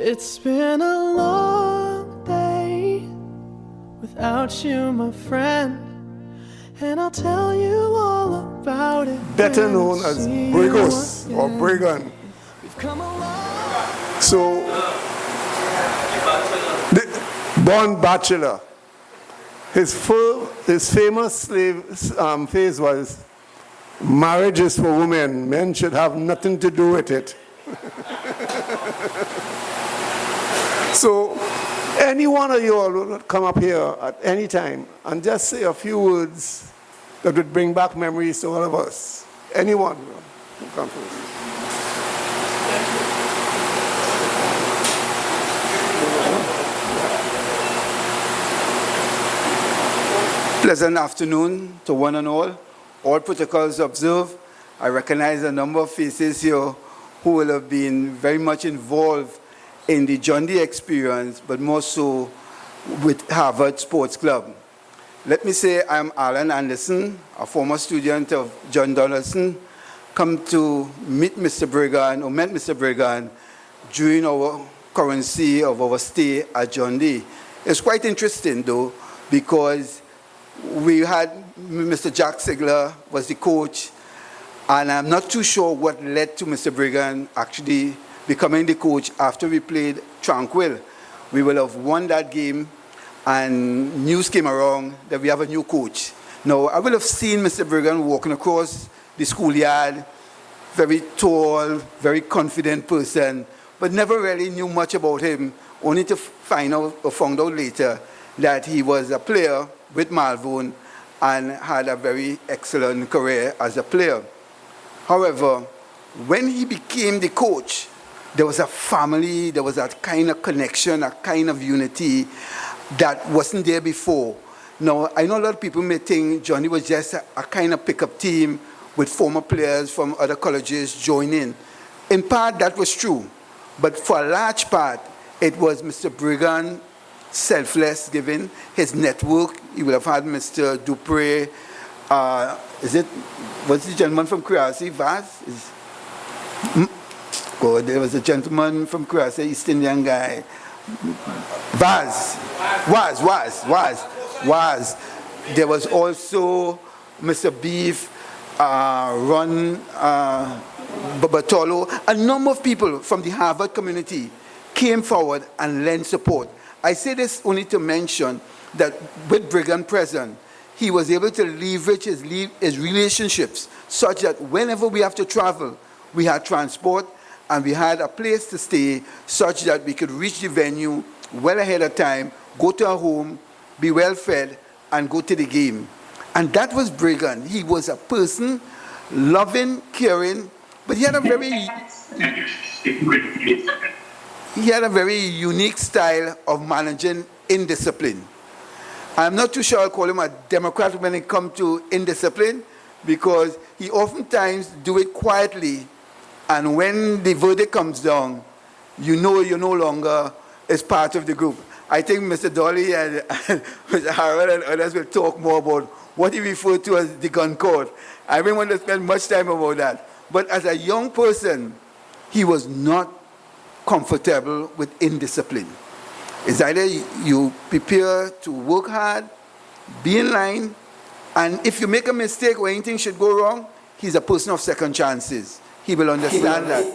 It's been a long day without you, my friend, and I'll tell you all about it. Better known as Brigos or Brigand. So, the born bachelor. His famous phrase was, "Marriage is for women. Men should have nothing to do with it." So, any one of you all would come up here at any time and just say a few words that would bring back memories to all of us. Anyone who come first. Pleasant afternoon to one and all. All protocols observed. I recognize a number of faces here who will have been very much involved in the John Dee experience, but more so with Harvard Sports Club. Let me say I'm Alan Anderson, a former student of John Donaldson, come to meet Mr. Brigand, or met Mr. Brigand during our currency of our stay at John Dee. It's quite interesting though, because we had Mr. Jack Sigler was the coach, and I'm not too sure what led to Mr. Brigand actually becoming the coach after we played Tranquil. We will have won that game, and news came around that we have a new coach. Now, I will have seen Mr. Brigand walking across the schoolyard, very tall, very confident person, but never really knew much about him, only to found out later that he was a player with Malvern and had a very excellent career as a player. However, when he became the coach, there was a family, there was that kind of connection, a kind of unity that wasn't there before. Now, I know a lot of people may think Johnny was just a kind of pickup team with former players from other colleges joining. In part, that was true. But for a large part, it was Mr. Brigand, selfless giving, his network. He would have had Mr. Dupre, what's the gentleman from Creasy, Vaz? There was a gentleman from Creasy, East Indian guy. Vaz. There was also Mr. Beef, Ron Babatolo. A number of people from the Harvard community came forward and lent support. I say this only to mention that with Brigand present, he was able to leverage his relationships such that whenever we have to travel, we had transport and we had a place to stay such that we could reach the venue well ahead of time, go to our home, be well fed, and go to the game. And that was Brigand. He was a person, loving, caring, but he had a very unique style of managing indiscipline. I'm not too sure I'll call him a Democrat when it comes to indiscipline, because he oftentimes do it quietly, and when the verdict comes down, you know you're no longer as part of the group. I think Mr. Dolly and Mr. Harold and others will talk more about what he referred to as the gun court. I don't want to spend much time about that. But as a young person, he was not comfortable with indiscipline. It's either you prepare to work hard, be in line, and if you make a mistake or anything should go wrong, he's a person of second chances. He will understand that.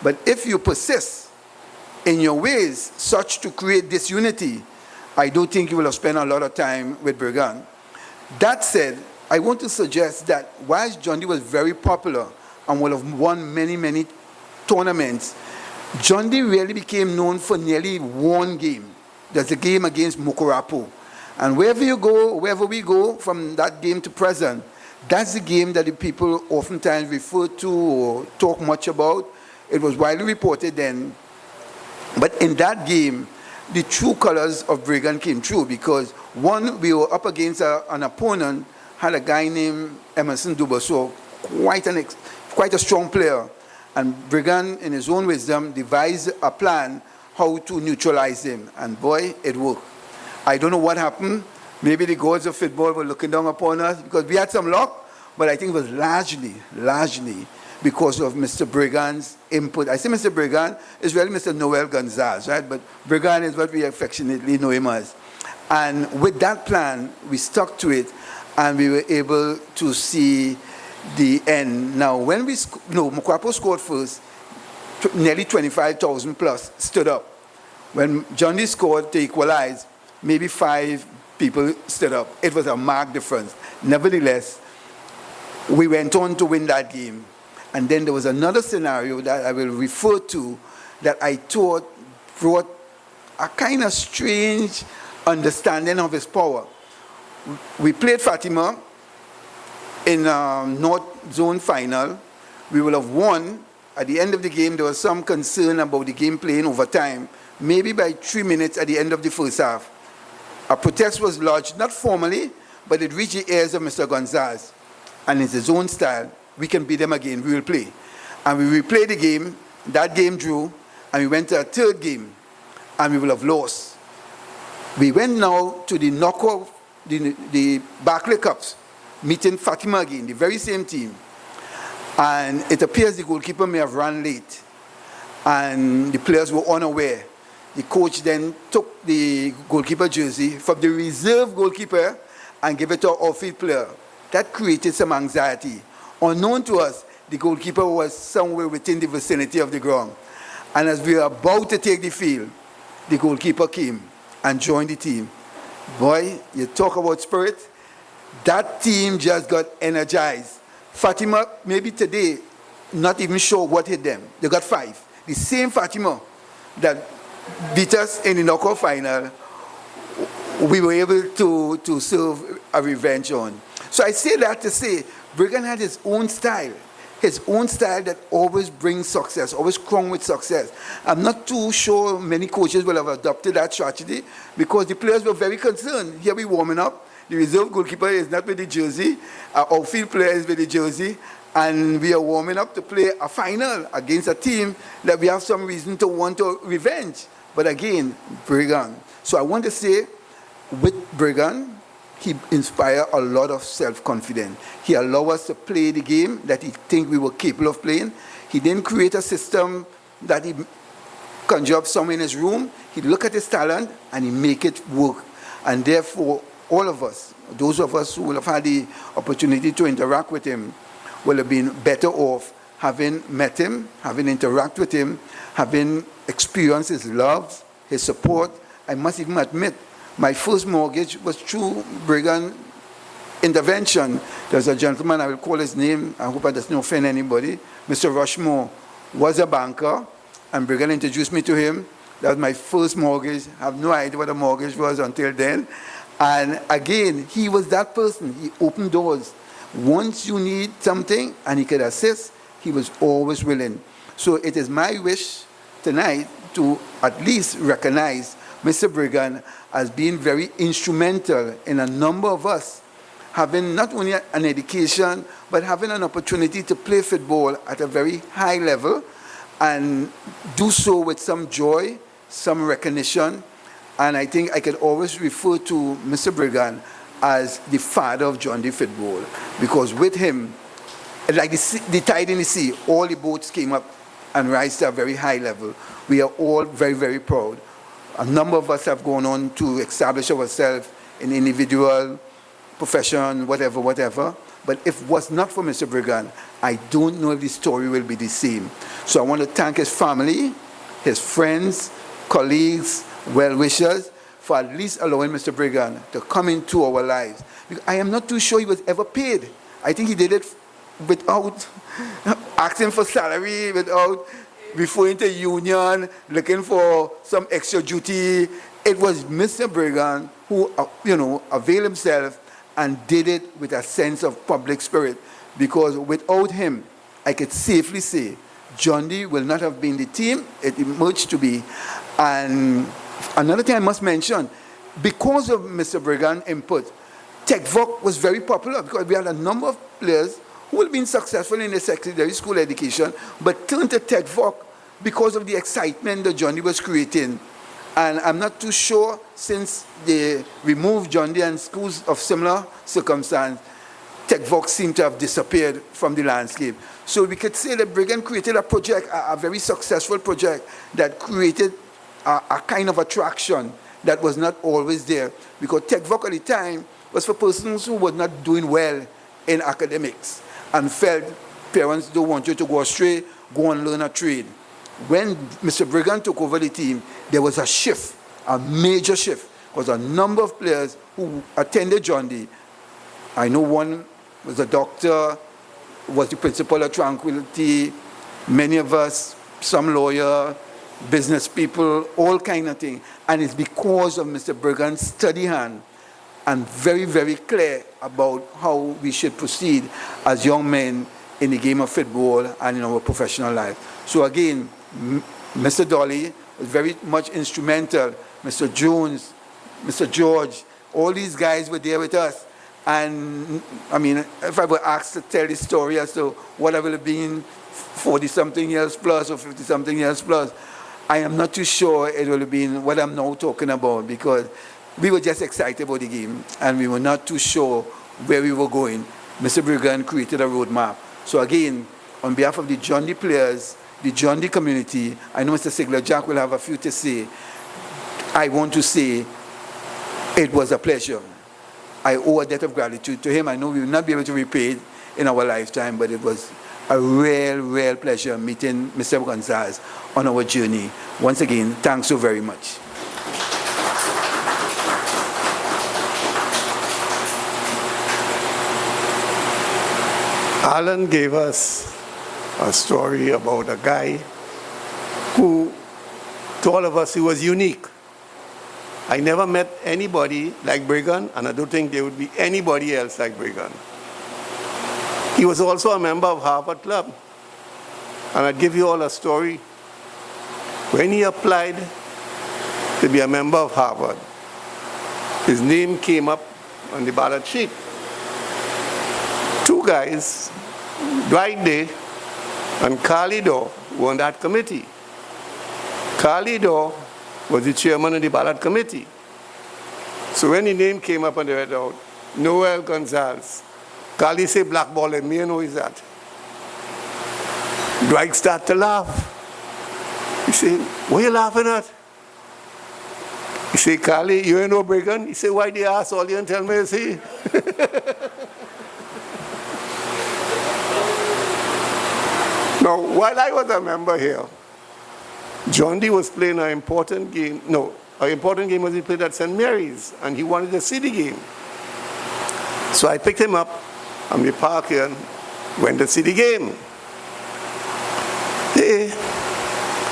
But if you persist in your ways such to create disunity, I do think you will have spent a lot of time with Brigand. That said, I want to suggest that whilst John Dee was very popular and will have won many, many tournaments, John Dee really became known for nearly one game. That's a game against Mukorapo. And wherever we go from that game to present, that's the game that the people oftentimes refer to or talk much about. It was widely reported then. But in that game, the true colors of Brigand came true, because one, we were up against an opponent, had a guy named Emerson Duboso, quite a strong player. And Brigand, in his own wisdom, devised a plan how to neutralize him. And boy, it worked. I don't know what happened. Maybe the gods of football were looking down upon us, because we had some luck, but I think it was largely because of Mr. Brigand's input. I say Mr. Brigand is really Mr. Noel Gonsalves, right? But Brigand is what we affectionately know him as. And with that plan, we stuck to it, and we were able to see the end. Now, when Mokwapo scored first, nearly 25,000 plus stood up. When Johnny scored to equalize, maybe 5 people stood up. It was a marked difference. Nevertheless, we went on to win that game. And then there was another scenario that I will refer to that I thought brought a kind of strange understanding of his power. We played Fatima in North Zone final. We will have won. At the end of the game, there was some concern about the game playing over time. Maybe by 3 minutes at the end of the first half, a protest was lodged, not formally, but it reached the ears of Mr. Gonsalves. And in his own style, we can beat them again, we will play. And we replayed the game, that game drew, and we went to a third game, and we will have lost. We went now to the knockout, the Barclay Cups, meeting Fatima again, the very same team. And it appears the goalkeeper may have run late, and the players were unaware. The coach then took the goalkeeper jersey from the reserve goalkeeper and gave it to our outfield player. That created some anxiety. Unknown to us, the goalkeeper was somewhere within the vicinity of the ground. And as we were about to take the field, the goalkeeper came and joined the team. Boy, you talk about spirit. That team just got energized. Fatima, maybe today, not even sure what hit them. They got 5. The same Fatima that beat us in the knockout final, we were able to serve a revenge on. So I say that to say, Brigand had his own style that always brings success, always crowned with success. I'm not too sure many coaches will have adopted that strategy because the players were very concerned. Here we warming up. The reserve goalkeeper is not with the jersey. Our outfield player is with the jersey. And we are warming up to play a final against a team that we have some reason to want to revenge. But again, Brigand. So I want to say, with Brigand, he inspired a lot of self-confidence. He allowed us to play the game that he think we were capable of playing. He didn't create a system that he conjure up somewhere in his room. He look at his talent and he make it work. And therefore, all of us, those of us who will have had the opportunity to interact with him, will have been better off having met him, having interacted with him, having experienced his love, his support. I must even admit, my first mortgage was through Brigand intervention. There's a gentleman, I will call his name, I hope I doesn't offend anybody. Mr. Rushmore was a banker, and Brigand introduced me to him. That was my first mortgage. I have no idea what a mortgage was until then. And again, he was that person. He opened doors. Once you need something and he could assist, he was always willing. So it is my wish tonight to at least recognize Mr. Brigand as being very instrumental in a number of us having not only an education, but having an opportunity to play football at a very high level and do so with some joy, some recognition. And I think I can always refer to Mr. Brigand as the father of John D. football, because with him, like the tide in the sea, all the boats came up and rise to a very high level. We are all very, very proud. A number of us have gone on to establish ourselves in individual, profession, whatever. But if it was not for Mr. Brigand, I don't know if the story will be the same. So I want to thank his family, his friends, colleagues, well-wishers, for at least allowing Mr. Brigand to come into our lives. I am not too sure he was ever paid. I think he did it without asking for salary, without referring to union, looking for some extra duty. It was Mr. Brigand who, availed himself and did it with a sense of public spirit. Because without him, I could safely say, John D will not have been the team it emerged to be. And another thing I must mention, because of Mr. Brigand's input, TechVoc was very popular because we had a number of players who have been successful in their secondary school education, but turned to TechVoc because of the excitement that John D was creating. And I'm not too sure, since they removed John D and schools of similar circumstance, TechVox seemed to have disappeared from the landscape. So we could say that Brigand created a project, a very successful project that created a kind of attraction that was not always there. Because TechVox at the time was for persons who were not doing well in academics and felt parents don't want you to go astray, go and learn a trade. When Mr. Brigand took over the team, there was a shift, a major shift, because a number of players who attended John D. I know one was a doctor, was the principal of Tranquility, many of us, some lawyer, business people, all kind of thing. And it's because of Mr. Brigand's steady hand and very, very clear about how we should proceed as young men in the game of football and in our professional life. So again, Mr. Dolly was very much instrumental. Mr. Jones, Mr. George, all these guys were there with us. And I mean, if I were asked to tell the story as to what I will have been 40-something years plus or 50-something years plus, I am not too sure it will have been what I'm now talking about, because we were just excited about the game and we were not too sure where we were going. Mr. Brigand created a roadmap. So again, on behalf of the John D players, the John D community, I know Mr. Sigler Jack will have a few to say. I want to say it was a pleasure. I owe a debt of gratitude to him. I know we will not be able to repay it in our lifetime, but it was a real pleasure meeting Mr. Gonsalves on our journey. Once again, thanks so very much. Alan gave us a story about a guy who, to all of us, he was unique. I never met anybody like Brigand, and I don't think there would be anybody else like Brigand. He was also a member of Harvard Club. And I'll give you all a story. When he applied to be a member of Harvard, his name came up on the ballot sheet. Two guys, Dwight Day and Carly Dorr, were on that committee. Carly Dorr was the chairman of the ballot committee. So when the name came up and they read out, Noel Gonsalves, Carly said, blackball him, me and who is that? Dwight started to laugh. He said, what are you laughing at? He said, Carly, you ain't no Brigand? He said, why do you ask all you and tell me it's he? Now, while I was a member here, John D was playing an important game. No, an important game was he played at St. Mary's, and he wanted to see the game. So I picked him up, and we parked here and went to see the game. Hey,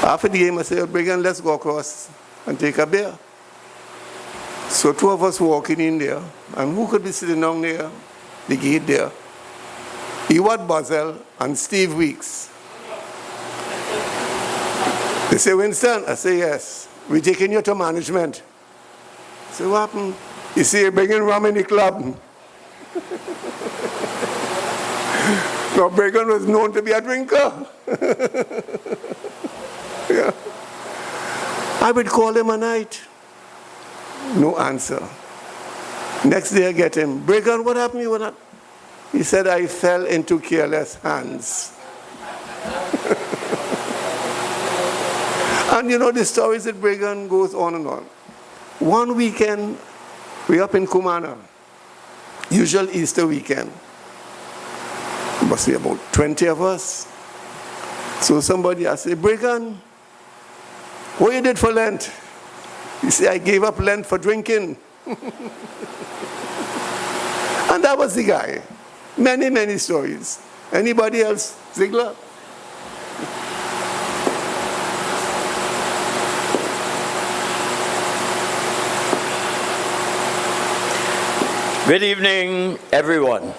after the game, I said, Brigand, let's go across and take a beer. So two of us walking in there, and who could be sitting down there? The gate there. Ewart Buzzell and Steve Weeks. They say, Winston? I say, yes. We're taking you to management. I say, what happened? You say, you're bringing rum in the club. Now, Brigand was known to be a drinker. Yeah. I would call him a night. No answer. Next day I get him, Brigand, what happened? What happened? He said, I fell into careless hands. And you know, the stories that Brigand goes on and on. One weekend, we're up in Kumana, usual Easter weekend. Must be about 20 of us. So somebody asked, Brigand, what you did for Lent? He said, I gave up Lent for drinking. And that was the guy. Many stories. Anybody else? Ziegler? Good evening, everyone.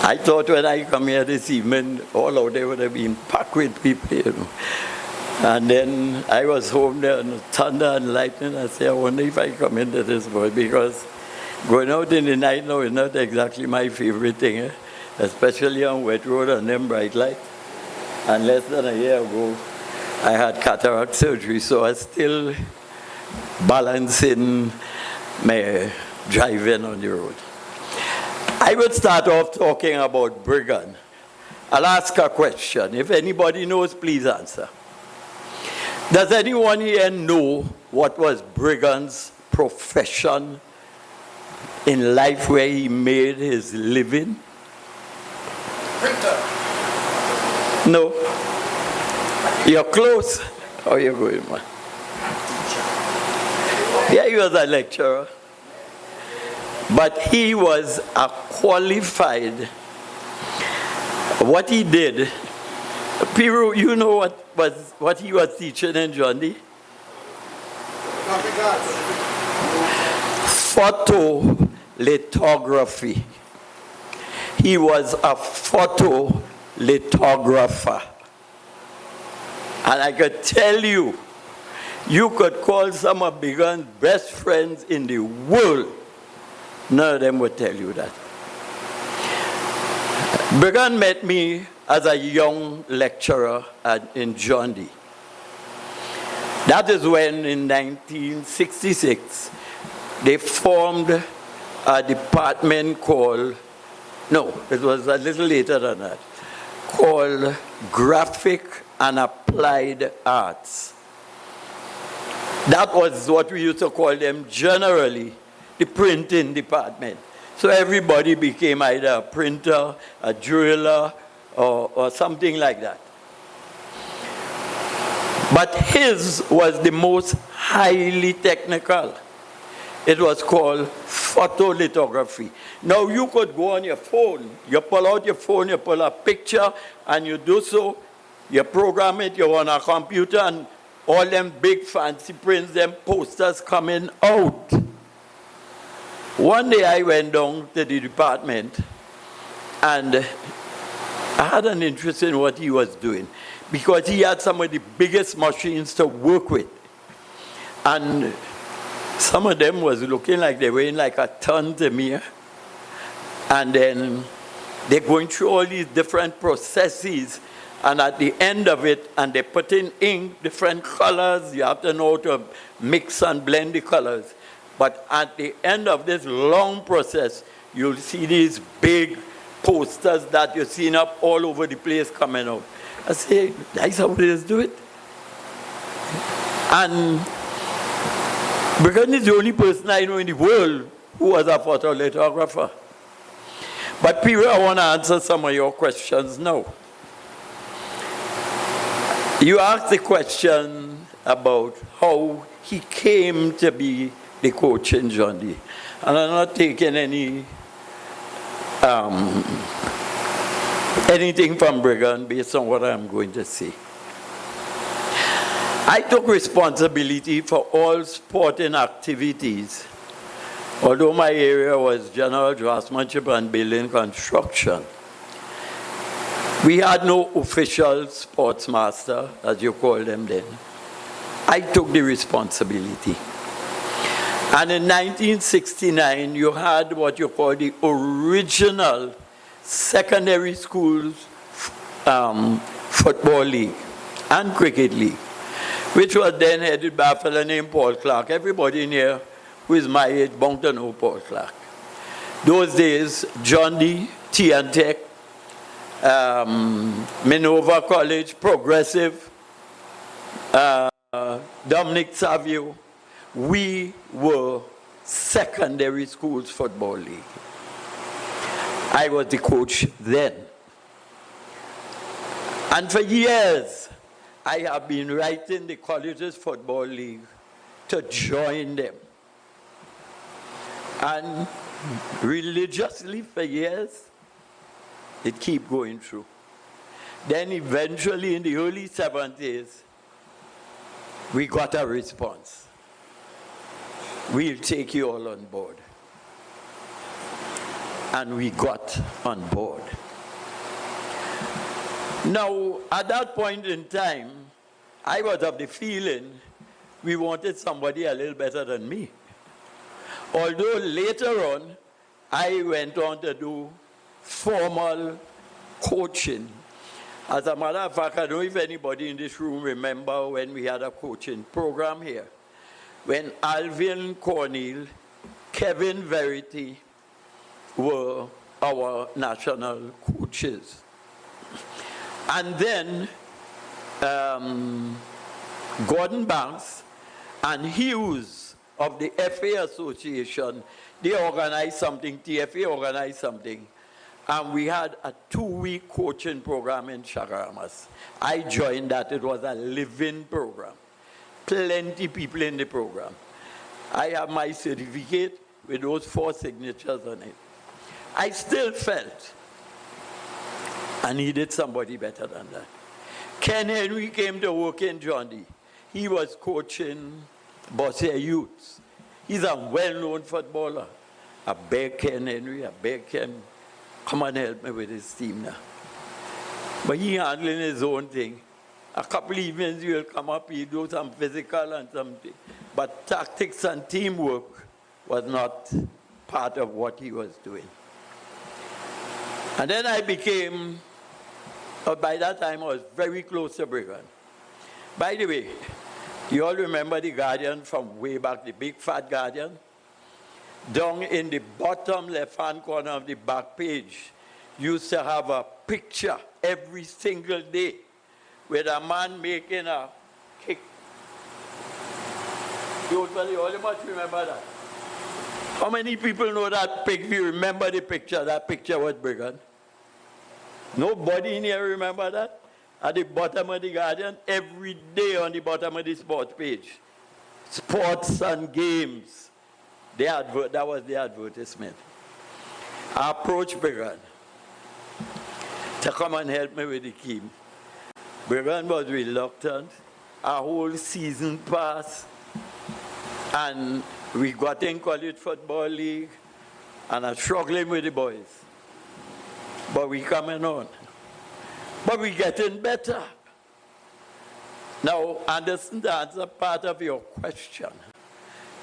I thought when I come here this evening, all out there would have been packed with people, you know. And then I was home there and thunder and lightning. I said, I wonder if I come into this boy, because going out in the night now is not exactly my favorite thing, especially on wet road and then bright light. And less than a year ago, I had cataract surgery, so I still balancing my driving on the road. I would start off talking about Brigand. I'll ask a question. If anybody knows, please answer. Does anyone here know what was Brigand's profession in life where he made his living? Printer. No. You're close. How are you going, man? Yeah, he was a lecturer. But he was a qualified. What he did, Piru, you know what he was teaching in John D? Photolithography. He was a photolithographer. And I could tell you, you could call some of Brigand's best friends in the world. None of them would tell you that. Brigand met me as a young lecturer in John D. That is when, in 1966, they formed a department called, no, it was a little later than that, called Graphic and Applied Arts. That was what we used to call them generally, the printing department. So everybody became either a printer, a driller, or something like that. But his was the most highly technical. It was called photolithography. Now you could go on your phone, you pull out your phone, you pull a picture, and you do so, you program it, you're on a computer, and all them big fancy prints, them posters coming out. One day I went down to the department and I had an interest in what he was doing because he had some of the biggest machines to work with. And some of them was looking like they weighing like a ton to me. And then they're going through all these different processes, and at the end of it, and they put in ink, different colors, you have to know how to mix and blend the colors. But at the end of this long process, you'll see these big posters that you're seeing up all over the place coming out. I say, that's how they do it. And Brigand is the only person I know in the world who was a photolithographer. But Peter, I want to answer some of your questions now. You asked the question about how he came to be the coach in John D. And I'm not taking anything from Brigand based on what I'm going to say. I took responsibility for all sporting activities, although my area was general draftsmanship and building construction. We had no official sports master, as you call them then. I took the responsibility. And in 1969, you had what you call the original secondary schools football league and cricket league, which was then headed by a fellow named Paul Clark. Everybody in here who is my age bound to know Paul Clark. Those days, John D., T&Tech, Minerva College, Progressive, Dominic Savio, we were secondary schools football league. I was the coach then. And for years, I have been writing the college's football league to join them. And religiously for years, it keep going through. Then eventually in the early 70s, we got a response. We'll take you all on board. And we got on board. Now, at that point in time, I was of the feeling we wanted somebody a little better than me. Although later on, I went on to do formal coaching. As a matter of fact, I don't know if anybody in this room remember when we had a coaching program here. When Alvin Cornell, Kevin Verity were our national coaches. And then Gordon Banks and Hughes of the FA Association, they organized something, TFA organized something, and we had a 2-week coaching program in Chagaramas. I joined that. It was a living program. Plenty people in the program. I have my certificate with those 4 signatures on it. I still felt I needed somebody better than that. Ken Henry came to work in John D. He was coaching Bossier Youths. He's a well-known footballer. I beg Ken Henry, I beg him, come and help me with his team now. But he handling his own thing. A couple evenings he'll come up, he'll do some physical and something. But tactics and teamwork was not part of what he was doing. And then I became, by that time I was very close to Brigand. By the way, you all remember the Guardian from way back, the big fat Guardian? Down in the bottom left-hand corner of the back page, used to have a picture every single day with a man making a kick. You all must remember that. How many people know that picture? You remember the picture? That picture was Brigand. Nobody in here remember that? At the bottom of the Guardian, every day on the bottom of the sports page. Sports and games. That was the advertisement. I approached Brigand to come and help me with the team. Brigand was reluctant. A whole season passed, and we got in college football league, and I'm struggling with the boys. But we coming on. But we getting better. Now, understand the answer part of your question.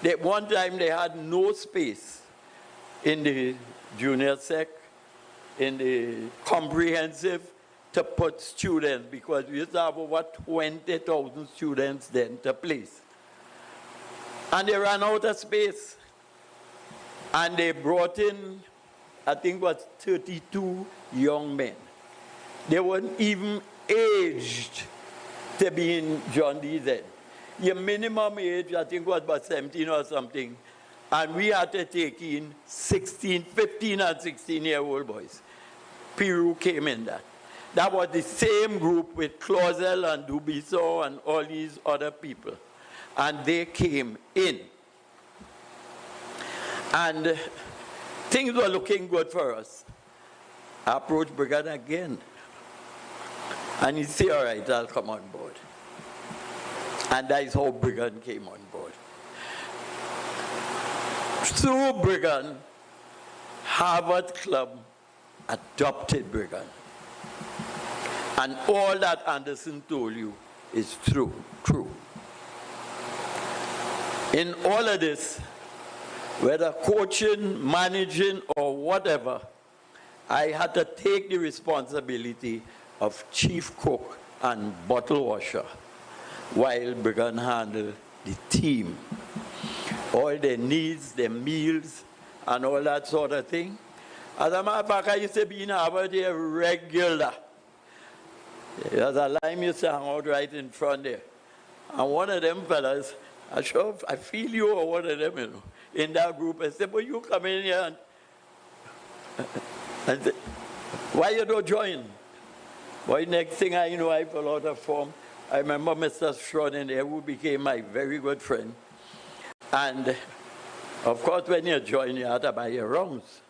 That one time they had no space in the junior sec, in the comprehensive, to put students, because we used to have over 20,000 students then to place. And they ran out of space. And they brought in, I think it was 32 young men. They weren't even aged to be in John D. then. Your minimum age, I think, was about 17 or something. And we had to take in 15 and 16-year-old boys. Peru came in that. That was the same group with Clausel and Dubiso and all these other people. And they came in. And things were looking good for us. I approached Brigand again. And he said, all right, I'll come on board. And that is how Brigand came on board. Through Brigand, Harvard Club adopted Brigand. And all that Anderson told you is true. In all of this, whether coaching, managing, or whatever, I had to take the responsibility of chief cook and bottle washer while Brigand handled the team. All their needs, their meals, and all that sort of thing. As a matter of fact, I used to be in Harvard here regular. There's a line used to hang out right in front there. And one of them fellas, I feel you or one of them, in that group, I said, well, you come in here and say, why you don't join? Boy, next thing I know, I fill out a form. I remember Mr. Schroden there, who became my very good friend. And of course, when you join, you have to buy your rounds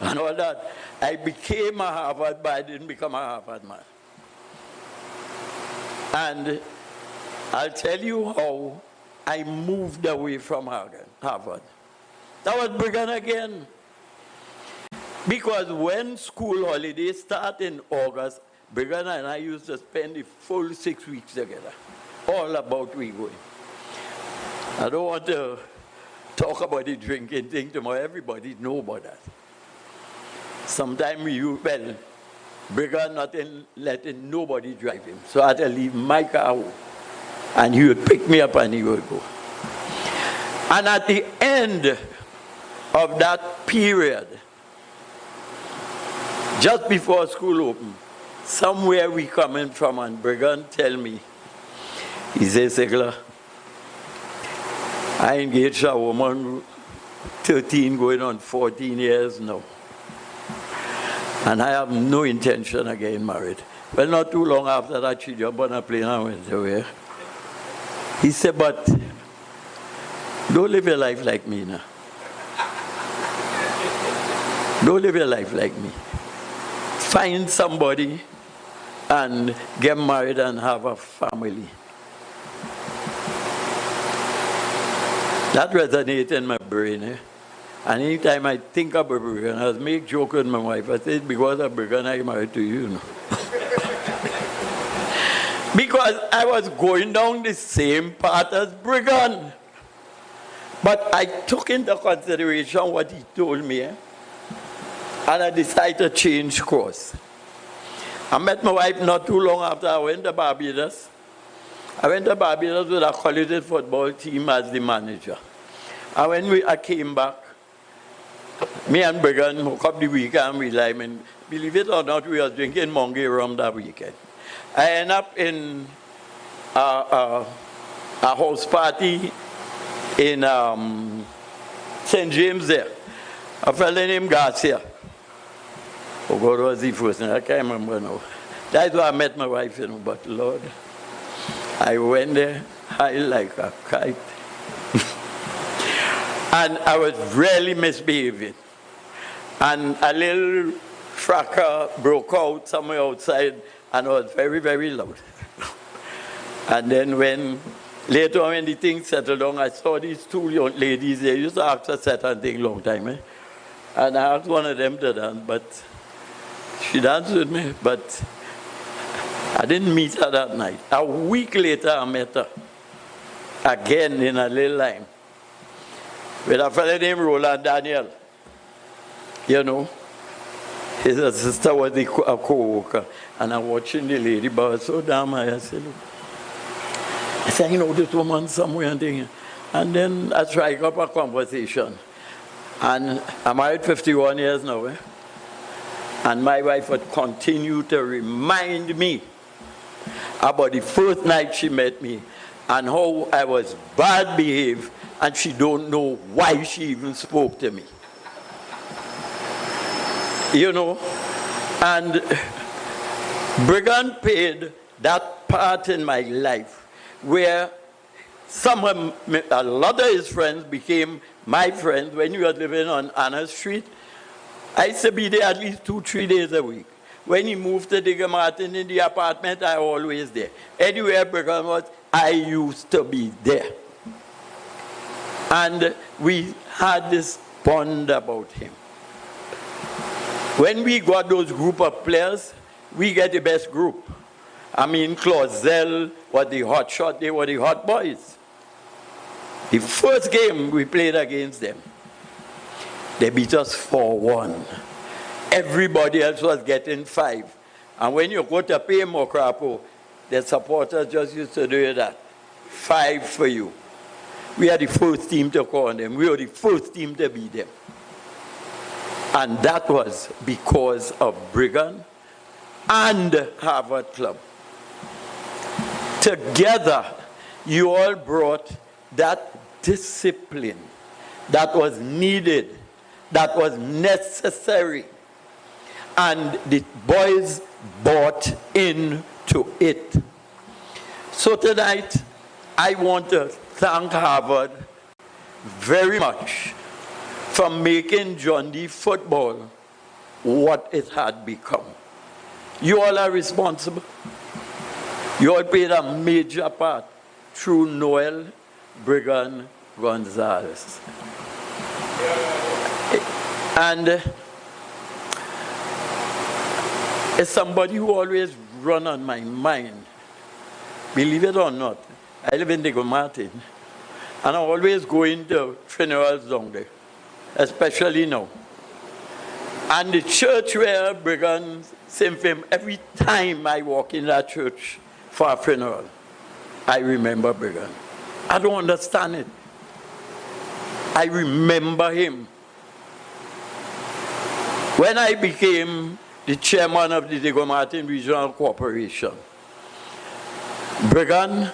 and all that. I became a Harvard, but I didn't become a Harvard man. And I'll tell you how I moved away from Harvard. That was Brigand again. Because when school holidays start in August, Brigand and I used to spend the full 6 weeks together. All about we going. I don't want to talk about the drinking thing tomorrow. Everybody knows about that. Sometimes Brigand not letting nobody drive him. So I had to leave my car home. And he would pick me up and he would go. And at the end of that period, just before school opened, somewhere we coming from, and Brigand tell me, he says, Sigler, I engaged a woman 13 going on 14 years now. And I have no intention of getting married. Well, not too long after that, she jumped on a plane and went away. He said, but don't live your life like me now. Don't live your life like me. Find somebody and get married and have a family. That resonates in my brain. And anytime I think about Brigand, I make joke with my wife. I say, because of Brigand, I married to you. Because I was going down the same path as Brigand. But I took into consideration what he told me, and I decided to change course. I met my wife not too long after I went to Barbados. I went to Barbados with a college football team as the manager. And when I came back, me and Brigand woke up the weekend, we like, and believe it or not, we were drinking Monday rum that weekend. I ended up in a house party in St. James there. A fellow named Garcia. Oh God, was the first name? I can't remember now. That's where I met my wife, but Lord, I went there high like a kite. And I was really misbehaving. And a little fracas broke out somewhere outside, and it was very, very loud. And then later on when the thing settled down, I saw these two young ladies. They used to ask to set and thing long time. And I asked one of them to dance, but she danced with me, but I didn't meet her that night. A week later, I met her again in a little line with a fellow named Roland Daniel. You know, his sister was a co-worker, and I'm watching the lady, but I was so damn high. I said, look. I said, you know, this woman somewhere and thing. And then I strike up a conversation. And I'm married 51 years now. And my wife would continue to remind me about the first night she met me and how I was bad behaved, and she don't know why she even spoke to me. You know, and Brigand played that part in my life where a lot of his friends became my friends. When you were living on Anna Street, I used to be there at least 2-3 days a week. When he moved to Digger Martin in the apartment, I was always there. Anywhere Brigand was, I used to be there. And we had this bond about him. When we got those group of players, we get the best group. I mean, Gonsalves was the hot shot, they were the hot boys. The first game we played against them, they beat us 4-1. Everybody else was getting 5. And when you go to pay more crapo, the supporters just used to do that. 5 for you. We are the first team to call them. We were the first team to beat them. And that was because of Brigand and Harvard Club. Together, you all brought that discipline that was needed, that was necessary. And the boys bought into it. So tonight, I want to thank Harvard very much for making John D. football what it had become. You all are responsible. You all played a major part through Noel, Brigand, Gonsalves. And it's somebody who always run on my mind. Believe it or not, I live in Digger Martin, and I'm always going to funerals down there, especially now. And the church where Brigand sing for him, every time I walk in that church for a funeral, I remember Brigand. I don't understand it. I remember him. When I became the chairman of the Diego Martin Regional Corporation. Brigand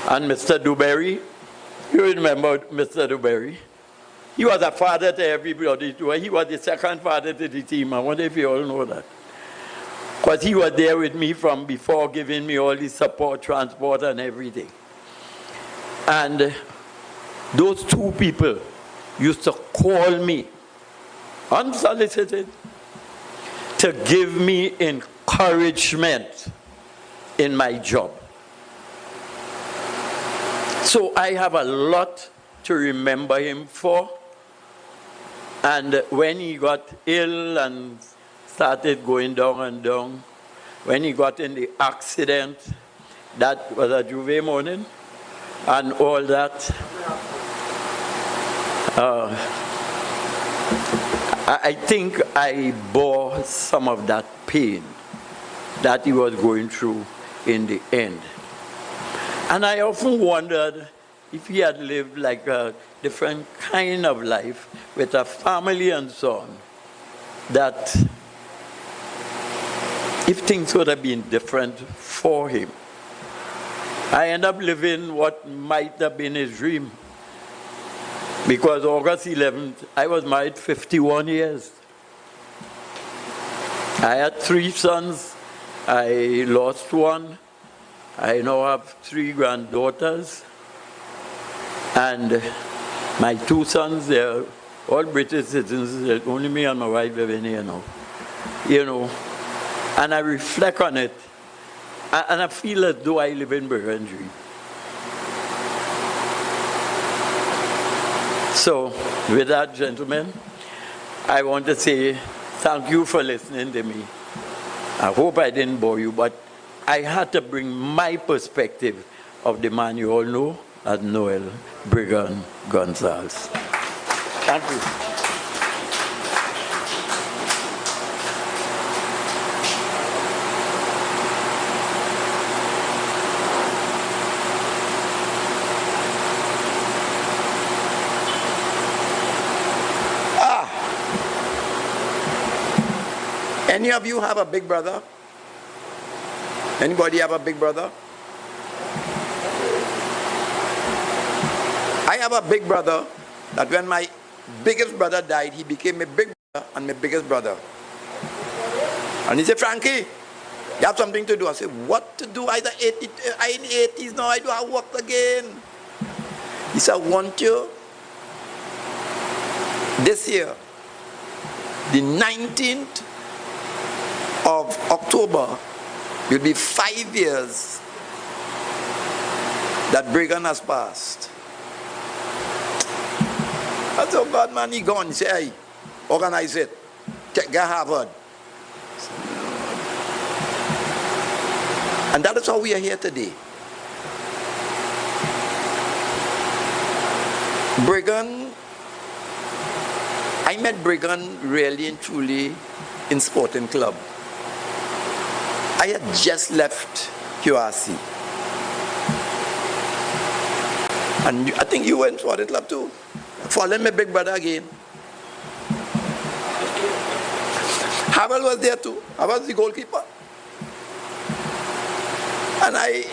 and Mr. Dewberry, you remember Mr. Dewberry? He was a father to everybody too. He was the second father to the team. I wonder if you all know that. Because he was there with me from before, giving me all the support, transport, and everything. And those two people used to call me, unsolicited, to give me encouragement in my job. So I have a lot to remember him for. And when he got ill and started going down and down, when he got in the accident, that was a Juve morning, and all that, I think I bore some of that pain that he was going through in the end. And I often wondered if he had lived like a different kind of life with a family and so on, that if things would have been different for him. I ended up living what might have been his dream. Because August 11th, I was married 51 years. I had 3 sons. I lost one. I now have 3 granddaughters. And my 2 sons, they're all British citizens. Only me and my wife living here now. You know, and I reflect on it, and I feel as though I live in Brigand dream. So, with that, gentlemen, I want to say thank you for listening to me. I hope I didn't bore you, but I had to bring my perspective of the man you all know as Noel Brigand Gonsalves. Thank you. Any of you have a big brother? Anybody have a big brother? I have a big brother that when my biggest brother died, he became my big brother and my biggest brother. And he said, Frankie, you have something to do. I said, what to do? I'm in the 80s now, I do have work again. He said, I want you this year, the 19th of October, will be 5 years that Brigand has passed. I said, oh God, man, he gone. He said, hey, organize it. Get Harvard. And that is how we are here today. Brigand, I met Brigand really and truly in Sporting Club. I had just left QRC. And I think you were in Sporting Club too. Following my big brother again. Harold was there too. I was the goalkeeper. And I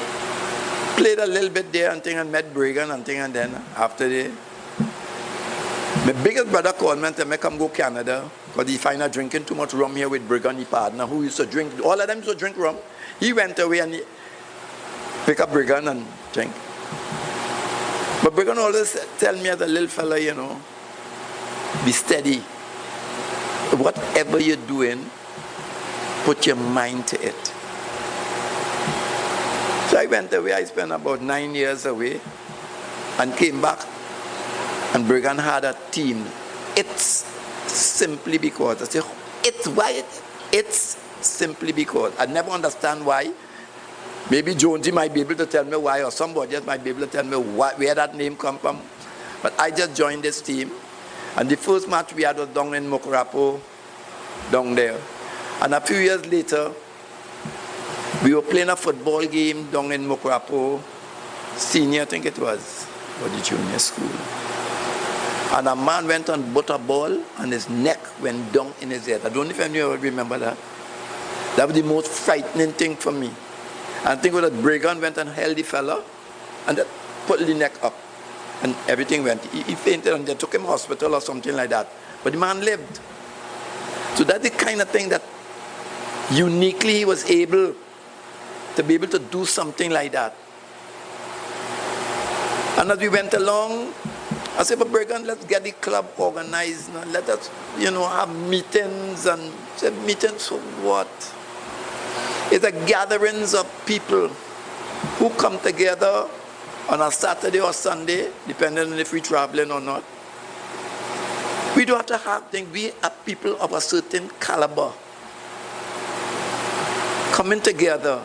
played a little bit there and thing and met Brigand and thing, and then after that, my biggest brother called me and said, "Me come go Canada because he find out drinking too much rum here with Brigand, his partner, who used to drink, all of them used to drink rum. He went away and he picked up Brigand and drink. But Brigand always tell me as a little fella, you know, be steady. Whatever you're doing, put your mind to it." So I went away, I spent about 9 years away and came back. And Brigand had a team. It's simply because. I said, it's why? It's simply because. I never understand why. Maybe Jonesy might be able to tell me why, or somebody else might be able to tell me where that name come from. But I just joined this team. And the first match we had was down in Mokarapo, down there. And a few years later, we were playing a football game down in Mokarapo, senior, I think it was, or the junior school. And a man went and bought a ball and his neck went down in his head. I don't know if any of you remember that. That was the most frightening thing for me. And I think that Brigand went and held the fella and that put the neck up. And everything went. He fainted and they took him to hospital or something like that. But the man lived. So that's the kind of thing that uniquely he was able to be able to do something like that. And as we went along, I said, but Brigand, let's get the club organized. Now. Let us, have meetings. And I said, meetings for what? It's a gatherings of people who come together on a Saturday or Sunday, depending on if we're traveling or not. We don't have to have things. We are people of a certain caliber coming together.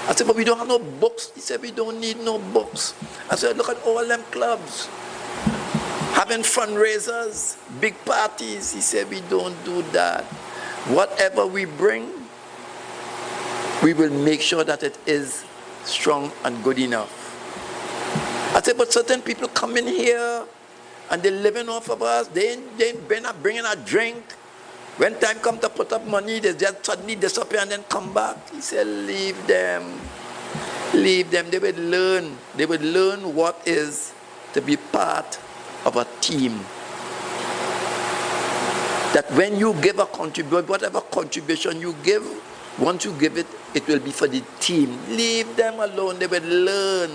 I said, but we don't have no books. He said, we don't need no books. I said, look at all them clubs. Having fundraisers, big parties. He said, we don't do that. Whatever we bring, we will make sure that it is strong and good enough. I said, but certain people come in here and they're living off of us. They ain't bringing a drink. When time comes to put up money, they just suddenly disappear and then come back. He said, leave them. Leave them. They would learn. They would learn what is to be part of a team. That when you give a contribution, whatever contribution you give, once you give it, it will be for the team. Leave them alone. They will learn.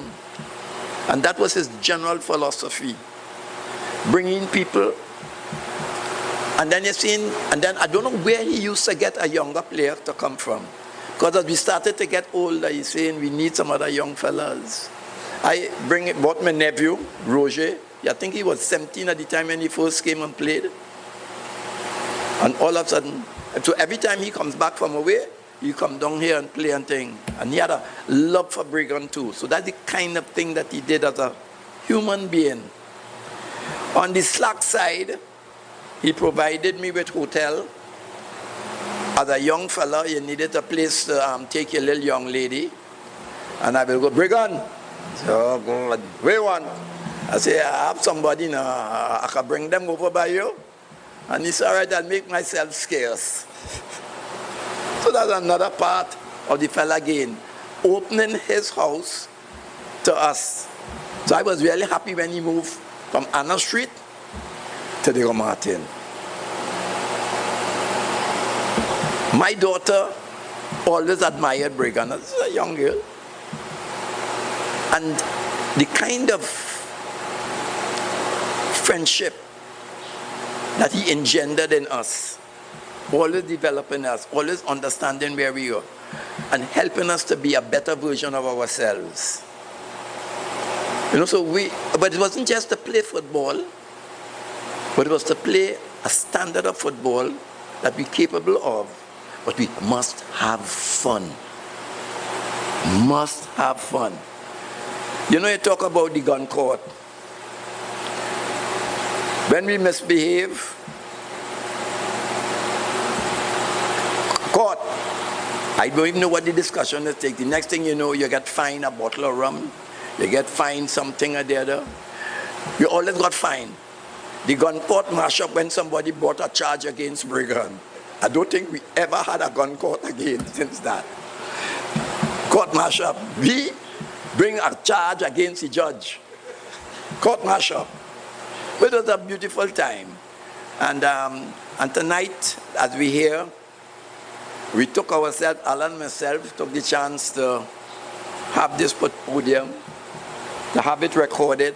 And that was his general philosophy. Bringing people. And then I don't know where he used to get a younger player to come from. Because as we started to get older, he's saying we need some other young fellas. I brought my nephew, Roger. I think he was 17 at the time when he first came and played. And all of a sudden, so every time he comes back from away, he come down here and play and thing. And he had a love for Brigand too. So that's the kind of thing that he did as a human being. On the slack side, he provided me with hotel. As a young fella, you needed a place to take your little young lady. And I will go, Brigand. So, God, where you want? I say, I have somebody now. I can bring them over by you. And he said, all right, I'll make myself scarce. So that's another part of the fella again. Opening his house to us. So I was really happy when he moved from Anna Street to the Martin. My daughter always admired Brigand. This is a young girl. And the kind of friendship that he engendered in us, always developing us, always understanding where we are, and helping us to be a better version of ourselves. But it wasn't just to play football, but it was to play a standard of football that we're capable of. But we must have fun. Must have fun. You talk about the gun court. When we misbehave, court, I don't even know what the discussion is take. The next thing you know, you get fined a bottle of rum, you get fined something or the other. You always got fined. The gun court mash up when somebody brought a charge against Brigand. I don't think we ever had a gun court again since that. Court mash up. We bring a charge against the judge. Court mash up. But it was a beautiful time. And tonight, as we hear, we took ourselves, Alan and myself, took the chance to have this podium, to have it recorded.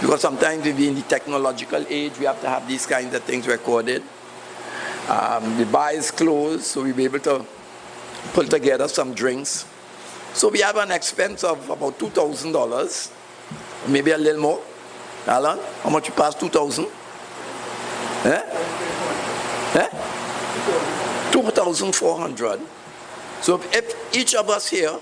Because sometimes we be in the technological age, we have to have these kinds of things recorded. The bar is closed, so we'll be able to pull together some drinks. So we have an expense of about $2,000, maybe a little more. Alan, how much you pass? 2,000? 2,400. So if each of us here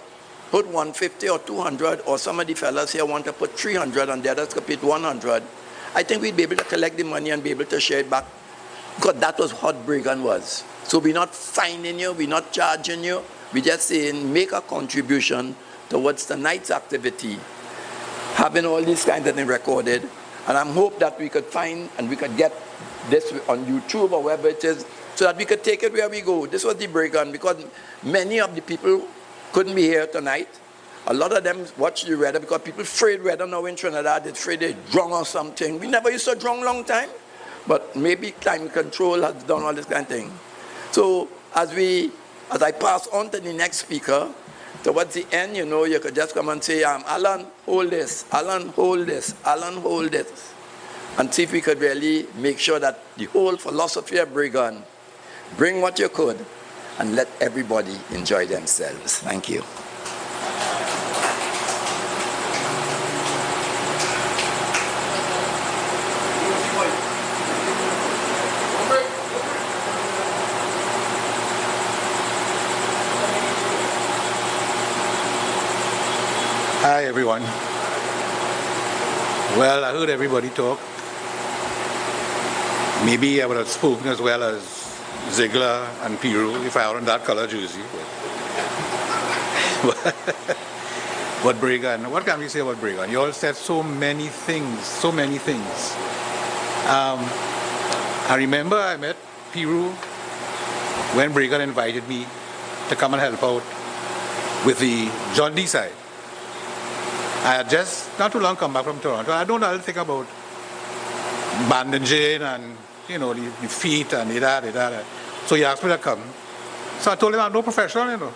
put 150 or 200, or some of the fellas here want to put 300 and the others could put 100, I think we'd be able to collect the money and be able to share it back. Because that was what Brigand was. So we're not fining you, we're not charging you, we're just saying make a contribution towards tonight's activity. Having all these kinds of things recorded, And I'm hope that we could find and we could get this on YouTube or wherever it is, so that we could take it where we go. This was the Brigand, because many of the people couldn't be here tonight. A lot of them watch the weather because people afraid weather now in Trinidad. They're afraid they're drunk or something. We never used to drunk long time, but maybe climate control has done all this kind of thing. So as I pass on to the next speaker, towards the end, you know, you could just come and say, Alan, hold this, Alan, hold this, Alan, hold this. And see if we could really make sure that the whole philosophy of Brigand, bring what you could and let everybody enjoy themselves. Thank you. Hi everyone. Well, I heard everybody talk. Maybe I would have spoken as well as Ziegler and Piru if I were in that color jersey. But Brigand, what can we say about Brigand? You all said so many things, so many things. I remember I met Piru when Brigand invited me to come and help out with the John D side. I had just not too long come back from Toronto. I don't know anything about bandaging and, you know, the feet and that. So he asked me to come. So I told him I'm no professional, you know.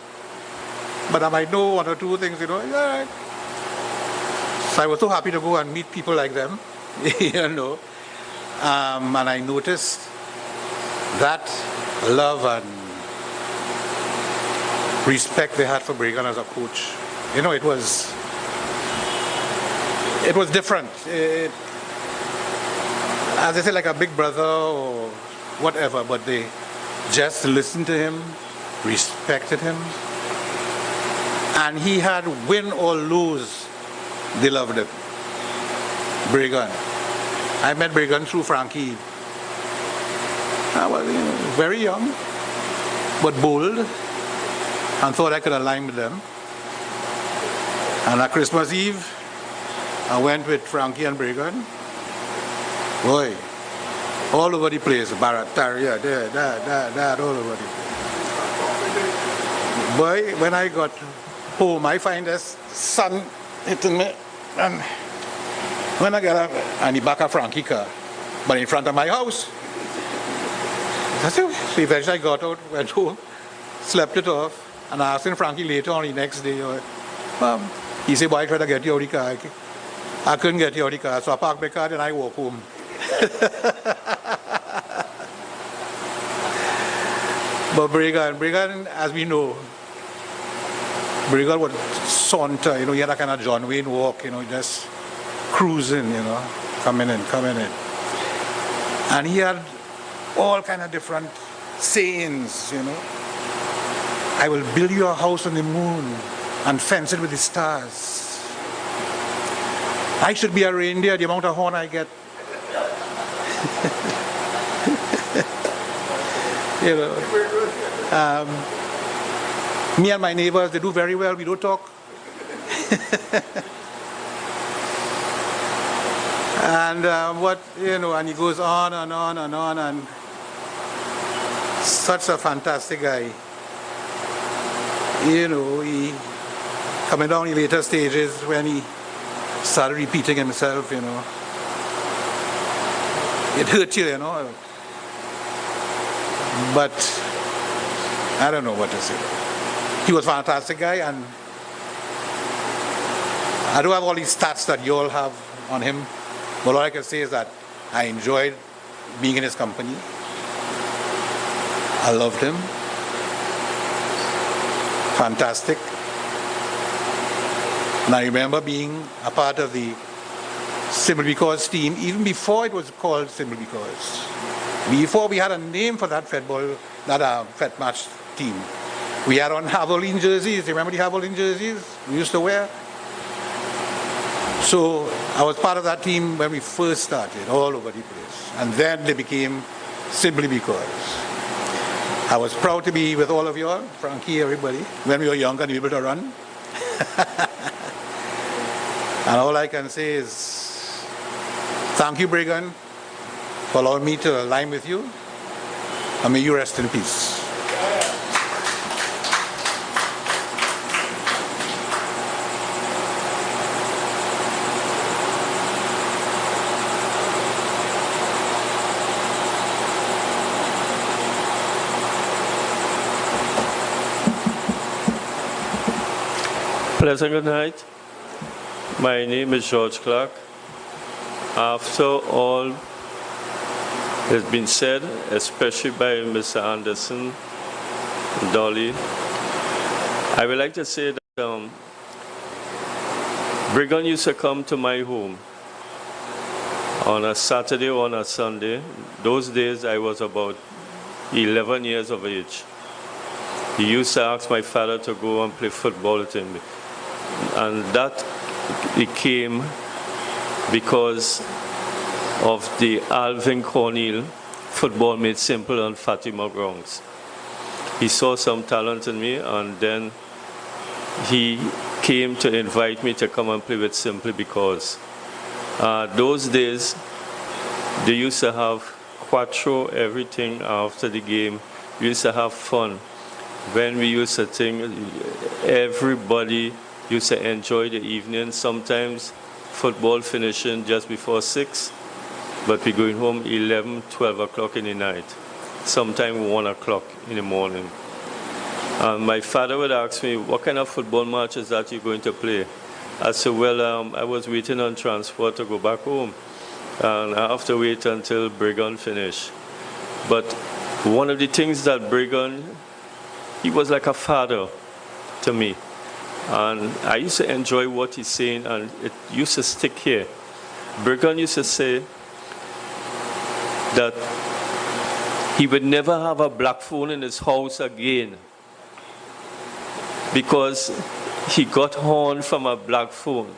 But I might know one or two things, you know. All right. So I was so happy to go and meet people like them, you know. And I noticed that love and respect they had for Brigand as a coach. You know, it was different. As I say, like a big brother or whatever, but they just listened to him, respected him, and he had win or lose, they loved him. Brigand. I met Brigand through Frankie. I was very young, but bold, and thought I could align with them. And on Christmas Eve, I went with Frankie and Brigand. Boy, all over the place, Barataria, there, that, all over the place. Boy, when I got home, I find the sun hitting me, and when I got up, and the back of Frankie's car, but in front of my house. So eventually I got out, went home, slept it off, and I asked Frankie later on the next day, he said, boy, I tried to get you out of the car. I couldn't get you out of the car, so I parked my car and I walked home. But Brigand, as we know, Brigand would saunter, you know, he had a kind of John Wayne walk, you know, just cruising, you know, coming in. And he had all kind of different sayings, you know. I will build you a house on the moon and fence it with the stars. I should be a reindeer, the amount of horn I get. You know, me and my neighbors, they do very well. We don't talk. And and he goes on and on and on, and such a fantastic guy. You know, he coming down the later stages when he started repeating himself, you know. It hurt you, you know. But I don't know what to say. He was a fantastic guy, and I don't have all these stats that you all have on him, but all I can say is that I enjoyed being in his company. I loved him. Fantastic. And I remember being a part of the Simply Because team, even before it was called Simply Because. Before we had a name for that Fed match team. We had on Haviland jerseys. Remember the Haviland jerseys we used to wear? So I was part of that team when we first started, all over the place. And then they became Simply Because. I was proud to be with all of you all, Frankie, everybody, when we were young and able to run. And all I can say is, Thank you, Brigand, for allowing me to align with you, and may you rest in peace. Pleasant good night. My name is George Clark. After all has been said, especially by Mr. Anderson, Dolly, I would like to say that Brigand used to come to my home on a Saturday or on a Sunday. Those days I was about 11 years of age. He used to ask my father to go and play football with him. And that it came because of the Alvin Cornell football made simple on Fatima grounds. He saw some talent in me, and then he came to invite me to come and play with Simply because those days they used to have quattro everything after the game. We used to have fun. When we used to think, everybody used to enjoy the evening. Sometimes football finishing just before 6, but we going home 11, 12 o'clock in the night. Sometimes 1 o'clock in the morning. And my father would ask me, what kind of football matches that you're going to play? I said, well, I was waiting on transport to go back home. And I have to wait until Brigand finished. But one of the things that Brigand, he was like a father to me. And I used to enjoy what he's saying, and it used to stick here. Brigand used to say that he would never have a black phone in his house again because he got horn from a black phone.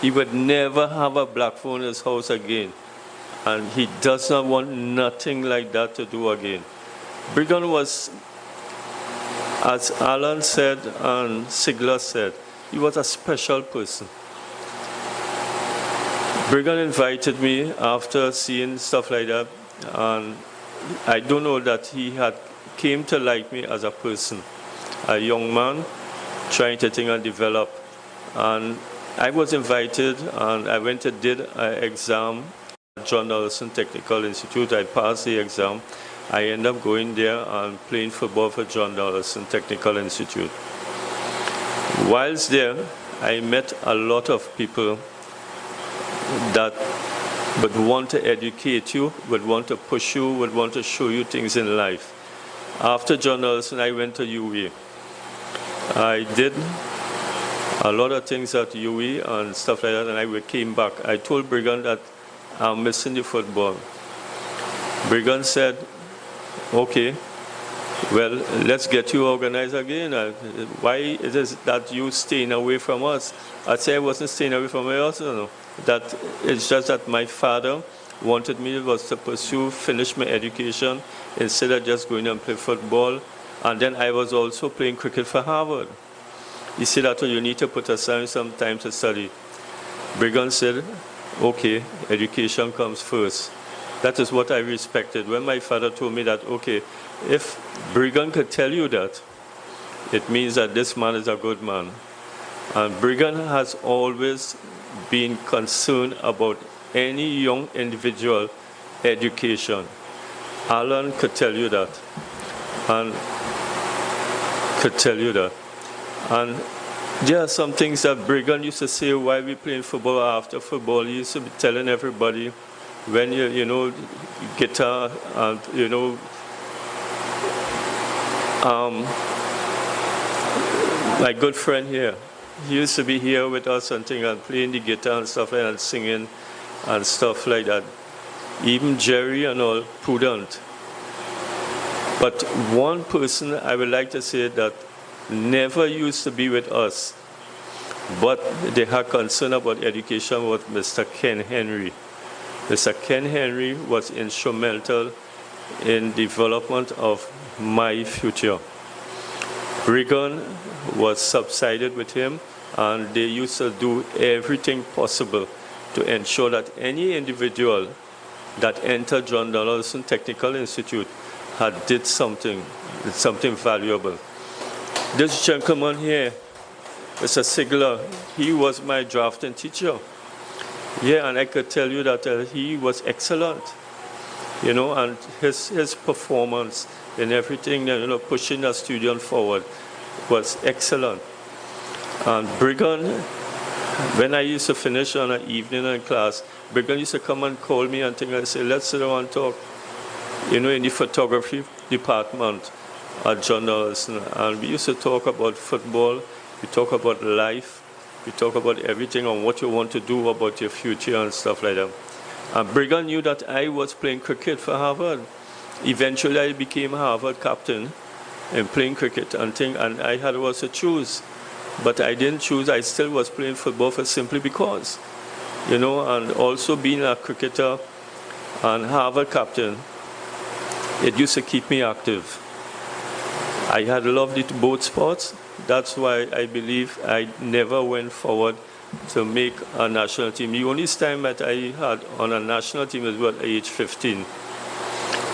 He would never have a black phone in his house again. And he does not want nothing like that to do again. Brigand was, as Alan said and Sigler said, he was a special person. Brigand invited me after seeing stuff like that, and I don't know that he had came to like me as a person, a young man trying to think and develop. And I was invited, and I went and did an exam at John Donaldson Technical Institute. I passed the exam. I ended up going there and playing football for John Donaldson Technical Institute. Whilst there, I met a lot of people that would want to educate you, would want to push you, would want to show you things in life. After John Donaldson, I went to UWE. I did a lot of things at UWE and stuff like that, and I came back. I told Brigand that I'm missing the football. Brigand said, okay, well, let's get you organized again. Why is it that you staying away from us? I said I wasn't staying away from you also. That it's just that my father wanted me was to pursue, finish my education instead of just going and play football. And then I was also playing cricket for Harvard. He said that you need to put aside some time to study. Brigand said, okay, education comes first. That is what I respected. When my father told me that, okay, if Brigand could tell you that, it means that this man is a good man. And Brigand has always been concerned about any young individual education. Alan could tell you that. And could tell you that. And there are some things that Brigand used to say while we playing football, after football. He used to be telling everybody, when you know, guitar and, you know, my good friend here, he used to be here with us and thing and playing the guitar and stuff like that, and singing and stuff like that. Even Jerry and all, prudent. But one person I would like to say that never used to be with us, but they had concern about education was Mr. Ken Henry. Mr. Ken Henry was instrumental in development of my future. Brigand was subsided with him, and they used to do everything possible to ensure that any individual that entered John Donaldson Technical Institute did something valuable. This gentleman here, Mr. Sigler, he was my drafting teacher. Yeah, and I could tell you that he was excellent, and his performance in everything, pushing the student forward was excellent. And Brigand, when I used to finish on an evening in class, Brigand used to come and call me and say, let's sit down and talk, in the photography department at John Donaldson. And we used to talk about football, we talk about life, we talk about everything and what you want to do about your future and stuff like that. And Brigand knew that I was playing cricket for Harvard. Eventually I became Harvard captain and playing cricket and I had was to choose. But I didn't choose, I still was playing football for simply because. And also being a cricketer and Harvard captain, it used to keep me active. I had loved it both sports. That's why I believe I never went forward to make a national team. The only time that I had on a national team was at age 15.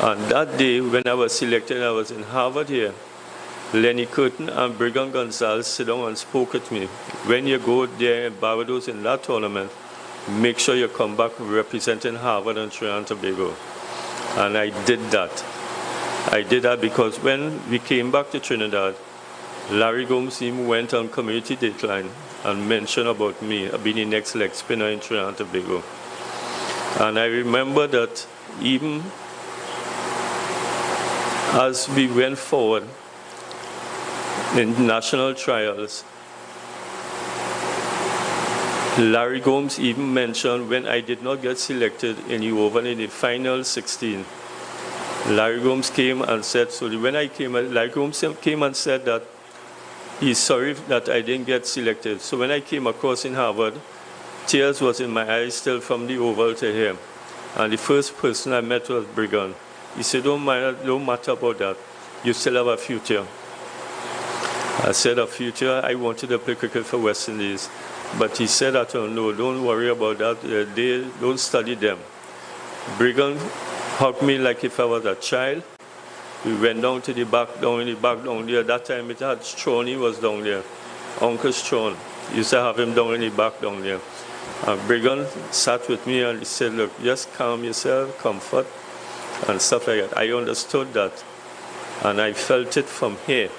And that day when I was selected, I was in Harvard here. Lenny Curtin and Brigand Gonsalves sit down and spoke with me. When you go there in Barbados in that tournament, make sure you come back representing Harvard and Trinidad and Tobago. And I did that. I did that because when we came back to Trinidad, Larry Gomes even went on Community Dateline and mentioned about me being the next leg spinner in Trinidad and Tobago. And I remember that even as we went forward in national trials, Larry Gomes even mentioned when I did not get selected in the over in the final 16. Larry Gomes came and said, so when I came, Larry Gomes came and said that he's sorry that I didn't get selected. So when I came across in Harvard, tears was in my eyes still from the oval to him. And the first person I met was Brigand. He said, don't matter about that. You still have a future. I said, a future? I wanted to play cricket for West Indies. But he said, no, don't worry about that. They don't study them. Brigand hugged me like if I was a child. We went down to the back, down there. That time it had Strawn, he was down there. Uncle Strawn. Used to have him down in the back down there. And Brigand sat with me and he said, look, just calm yourself, comfort, and stuff like that. I understood that. And I felt it from here.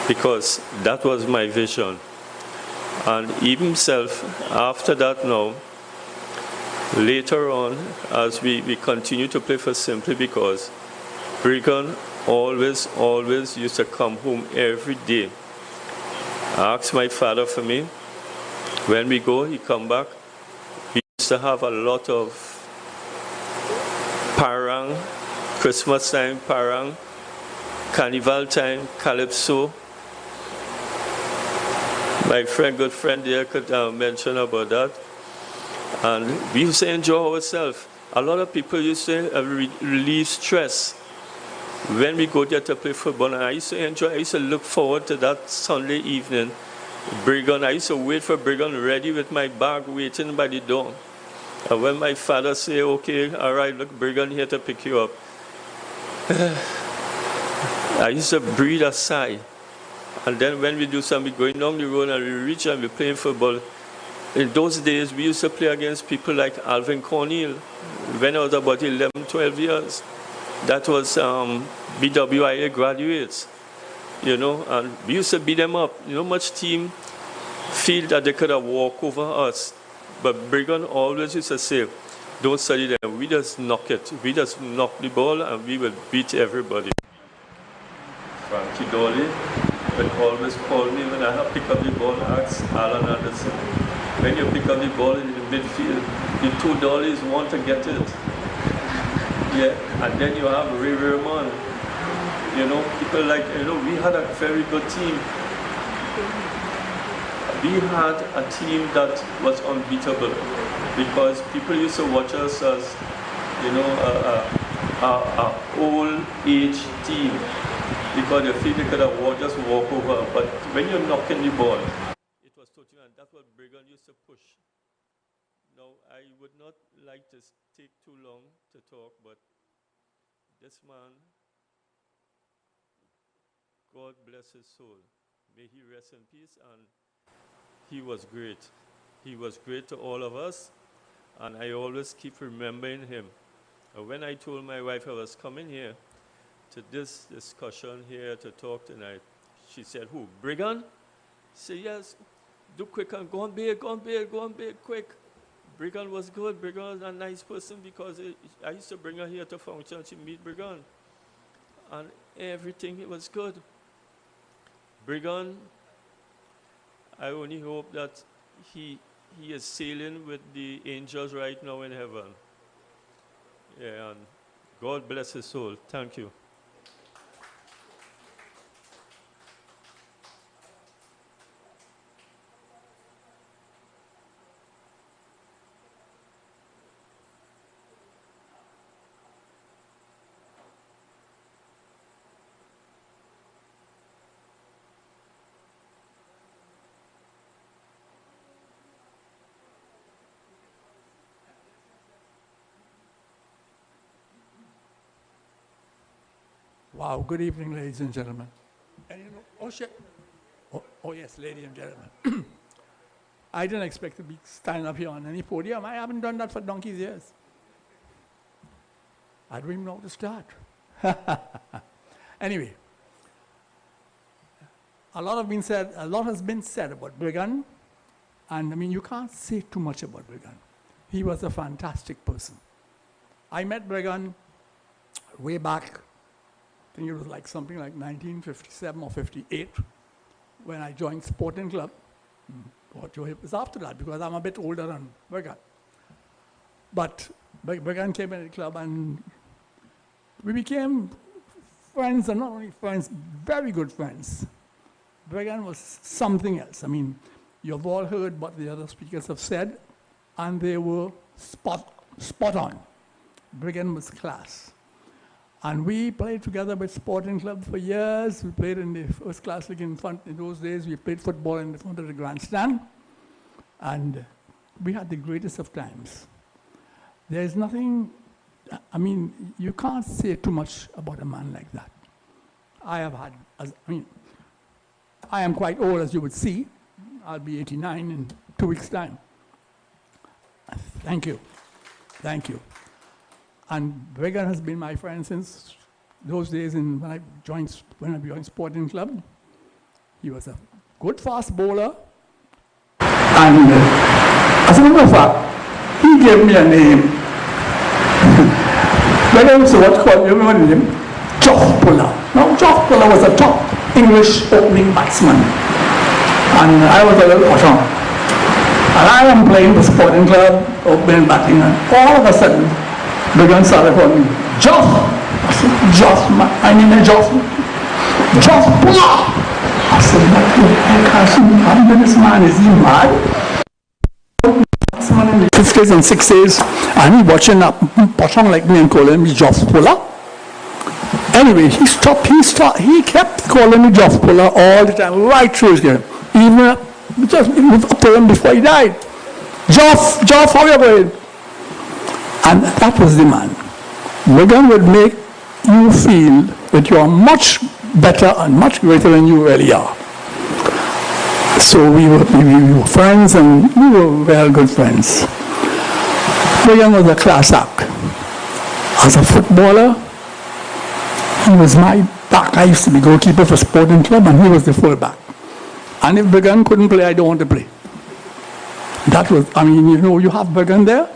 Because that was my vision. And even himself, after that now, later on, as we continue to play for simply because, Brigand always used to come home every day. Ask my father for me. When we go, he come back. We used to have a lot of parang, Christmas time parang, Carnival time, calypso. My good friend there could mention about that. And we used to enjoy ourselves. A lot of people used to relieve stress when we go there to play football. And I used to enjoy, I used to look forward to that Sunday evening. Brigand, I used to wait for Brigand ready with my bag waiting by the door. And when my father say, okay, all right, look, Brigand here to pick you up. I used to breathe a sigh. And then when we do something, going down the road and we reach and we're playing football, in those days we used to play against people like Alvin Cornell. When I was about 11, 12 years, that was BWIA graduates, and we used to beat them up. Much team feel that they could have walked over us. But Brigand always used to say, don't study them, we just knock it. We just knock the ball and we will beat everybody. Frankie Dolly would always call me when I have pick up the ball and ask Alan Anderson, when you pick up the ball in the midfield, the two dollies want to get it. Yeah, and then you have Ray Raymond. People like, we had a very good team. We had a team that was unbeatable because people used to watch us as, a old age team because they feel they could have just walk over. But when you're knocking the ball, it was totally, and that's what Brigand used to push. I would not like to take too long to talk, but this man, God bless his soul. May he rest in peace, and he was great. He was great to all of us, and I always keep remembering him. When I told my wife I was coming here to this discussion here to talk tonight, she said, "Who, Brigand?" I said, "Yes, do quick and go on bed, quick." Brigand was good. Brigand was a nice person because I used to bring her here to function to meet Brigand, and everything was good. Brigand, I only hope that he is sailing with the angels right now in heaven. Yeah, and God bless his soul. Thank you. Wow, good evening, ladies and gentlemen. And you know, oh shit. Oh yes, ladies and gentlemen. I didn't expect to be standing up here on any podium. I haven't done that for donkey's years. I don't even know how to start. Anyway, a lot has been said about Brigand, and I mean, you can't say too much about Brigand. He was a fantastic person. I met Brigand way back, I think it was like something like 1957 or 58, when I joined Sporting Club. It was after that, because I'm a bit older than Brigand. But Brigand came in the club, and we became friends, and not only friends, very good friends. Brigand was something else. I mean, you've all heard what the other speakers have said, and they were spot on. Brigand was class. And we played together with Sporting Club for years. We played in the first class league in those days. We played football in the front of the grandstand. And we had the greatest of times. There's nothing, I mean, you can't say too much about a man like that. I am quite old, as you would see. I'll be 89 in 2 weeks' time. Thank you. Thank you. And Brigand has been my friend since those days when I joined Sporting Club. He was a good fast bowler. And as a matter of fact, he gave me a name. Brigand was what called, you remember the name? Joff Puller. Now, Joff Puller was a top English opening batsman. And I was a little bottom. And I am playing for Sporting Club, opening batting, and all of a sudden, Brigand started calling me, "Joff!" I said, "Joff, my name is Joff. Joff Puller!" I said, "What the heck has happened to this man? Is he mad?" Someone in the 50s and 60s, and he watching a bottom like me and calling me Joff Puller. Anyway, he kept calling me Joff Puller all the time, right through his game. Even up to him before he died. Joff, how are you going? And that was the man. Brigand would make you feel that you are much better and much greater than you really are. So we were friends, and we were very good friends. Brigand was a class act. As a footballer, he was my back. I used to be goalkeeper for Sporting Club, and he was the fullback. And if Brigand couldn't play, I don't want to play. That was, I mean, you know, you have Brigand there,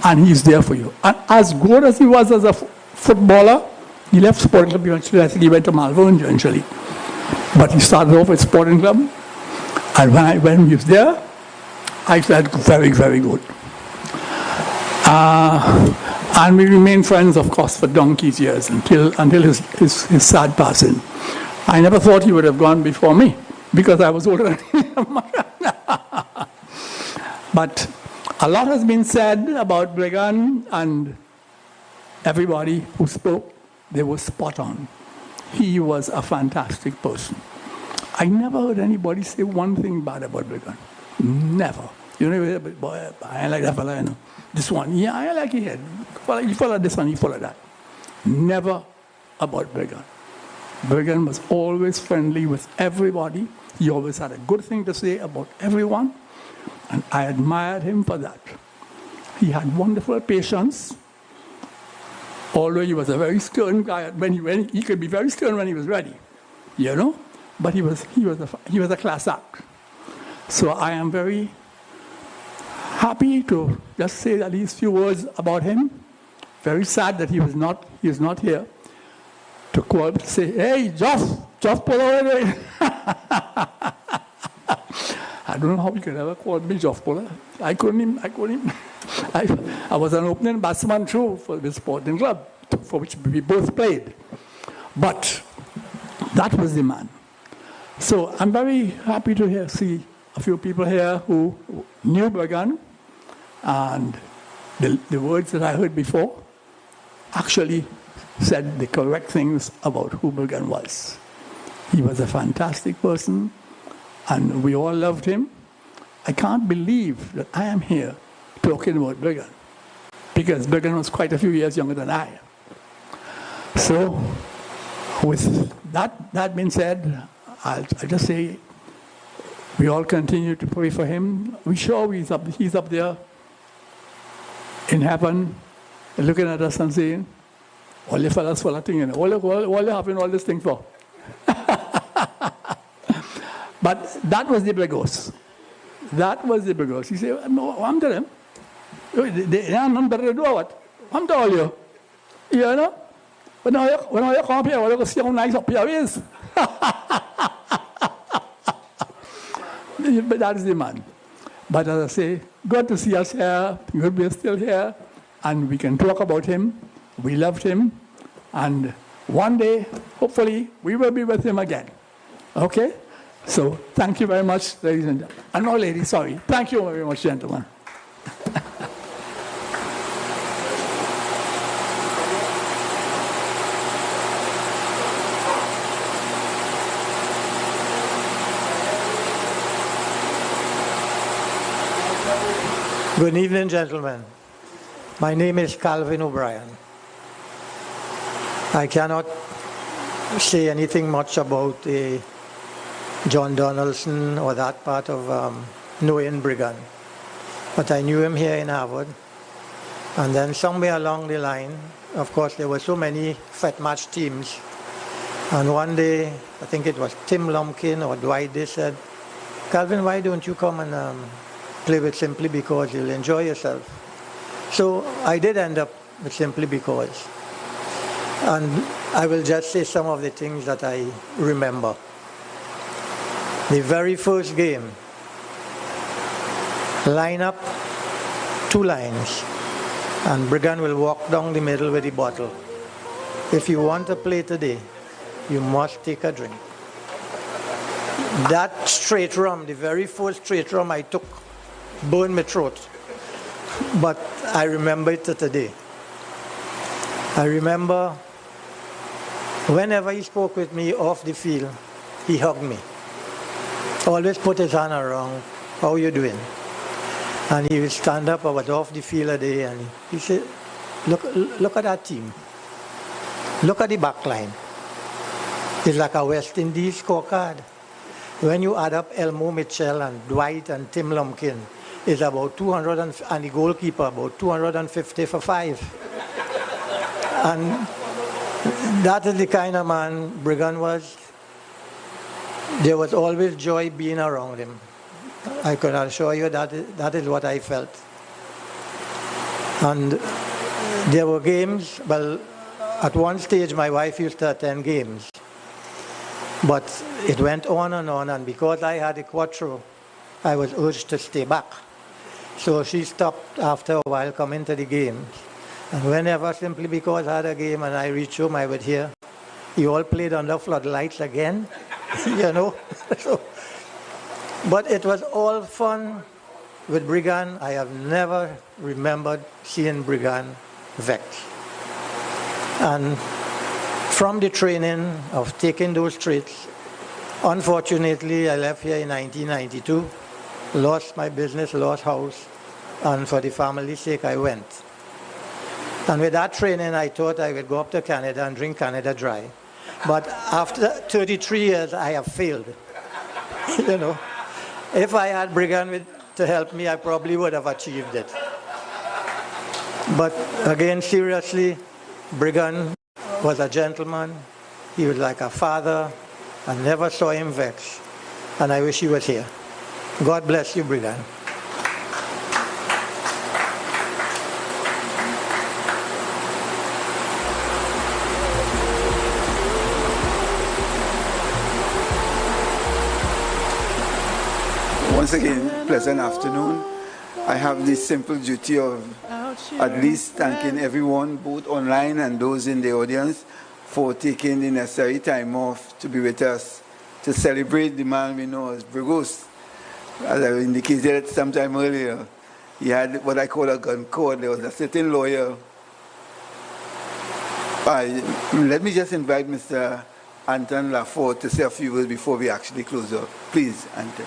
and he's there for you. And as good as he was as a footballer, he left Sporting Club eventually. I think he went to Malvern eventually. But he started off at Sporting Club, and when he was there, I felt very, very good. And we remained friends, of course, for donkey's years until his sad passing. I never thought he would have gone before me, because I was older than him. But a lot has been said about Brigand, and everybody who spoke, they were spot on. He was a fantastic person. I never heard anybody say one thing bad about Brigand. Never. You know, boy, I ain't like that fella, you know. This one, yeah, I like it. You follow this one, you follow that. Never about Brigand. Brigand was always friendly with everybody. He always had a good thing to say about everyone. And I admired him for that. He had wonderful patience. Although he was a very stern guy, he could be very stern when he was ready, you know. But he was a class act. So I am very happy to just say at least few words about him. Very sad that he is not here to call to say, hey, Joff, pull away. I don't know how he could ever call me Joff Puller. I couldn't. I was an opening batsman too for the sporting club, for which we both played. But that was the man. So I'm very happy to see a few people here who knew Brigand, and the words that I heard before actually said the correct things about who Brigand was. He was a fantastic person, and we all loved him. I can't believe that I am here talking about Brigand, because Brigand was quite a few years younger than I. So with that being said, I'll just say we all continue to pray for him. We're sure he's up there in heaven looking at us and saying, all you fellas for that thing, you know, all you having all this thing for. But that was the Brigos. That was the Brigos. He said, no, I'm to them. They are none better to do what? I'm to all you. You know? When I come up here, I see how nice up here is. But that is the man. But as I say, good to see us here. Good we're still here. And we can talk about him. We loved him. And one day, hopefully, we will be with him again. Okay? So thank you very much, ladies and gentlemen. No, ladies, sorry. Thank you very much, gentlemen. Good evening, gentlemen. My name is Calvin O'Brien. I cannot say anything much about John Donaldson or that part of knowing Brigand. But I knew him here in Harvard. And then somewhere along the line, of course, there were so many fat match teams. And one day, I think it was Tim Lumpkin or Dwight, they said, Calvin, why don't you come and play with Simply Because? You'll enjoy yourself. So I did end up with Simply Because. And I will just say some of the things that I remember. The very first game, line up 2 lines, and Brigand will walk down the middle with the bottle. If you want to play today, you must take a drink. That straight rum, the very first straight rum I took, burned my throat. But I remember it to today. I remember whenever he spoke with me off the field, he hugged me. Always put his hand around, how you doing? And he would stand up, I was off the field a day, and he said, look at that team. Look at the back line. It's like a West Indies scorecard. When you add up Elmo Mitchell and Dwight and Tim Lumpkin, it's about 200, and the goalkeeper about 250 for 5. And that is the kind of man Brigand was. There was always joy being around him. I can assure you that is what I felt. And there were games, well, at one stage my wife used to attend games. But it went on, and because I had a quattro, I was urged to stay back. So she stopped after a while coming to the games. And whenever Simply Because I had a game and I reached home, I would hear, you all played under floodlights again, you know. But it was all fun with Brigand. I have never remembered seeing Brigand vexed. And from the training of taking those traits, unfortunately, I left here in 1992. lost my business, lost house, and for the family's sake, I went. And with that training, I thought I would go up to Canada and drink Canada Dry. But after 33 years, I have failed. You know, if I had Brigand to help me, I probably would have achieved it. But again, seriously, Brigand was a gentleman. He was like a father. I never saw him vex. And I wish he was here. God bless you, Brigand. Once again, pleasant afternoon. I have the simple duty of at least thanking everyone, both online and those in the audience, for taking the necessary time off to be with us to celebrate the man we know as Brigand. As I indicated sometime earlier, he had what I call a gun code. There was a certain lawyer. Let me just invite Mr. Anton Lafort to say a few words before we actually close up. Please, Anton.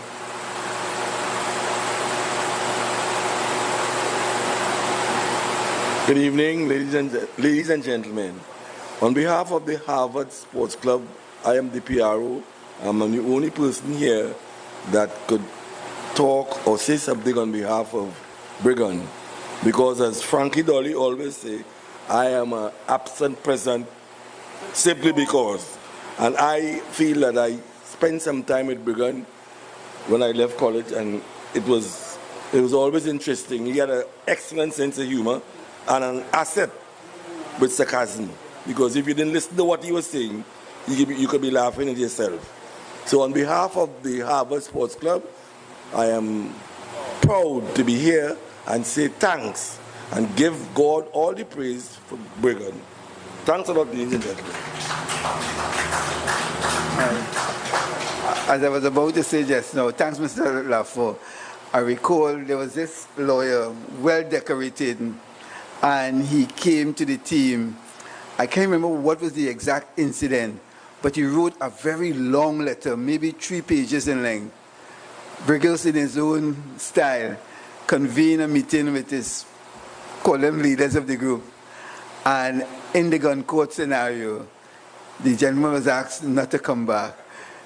Good evening, ladies and gentlemen. On behalf of the Harvard Sports Club, I am the PRO. I'm the only person here that could talk or say something on behalf of Brigand. Because as Frankie Dolly always say, I am an absent present simply because. And I feel that I spent some time with Brigand when I left college, and it was always interesting. He had an excellent sense of humor and an asset with sarcasm, because if you didn't listen to what he was saying, you could be laughing at yourself. So on behalf of the Harvard Sports Club, I am proud to be here and say thanks and give God all the praise for Brigand. Thanks a lot, ladies and gentlemen. As I was about to say just now, thanks, Mr. Lafort. I recall there was this lawyer, well decorated, and he came to the team. I can't remember what was the exact incident, but he wrote a very long letter, maybe 3 pages in length. Brigand, in his own style, convened a meeting with his, call them leaders of the group. And in the gun court scenario, the gentleman was asked not to come back.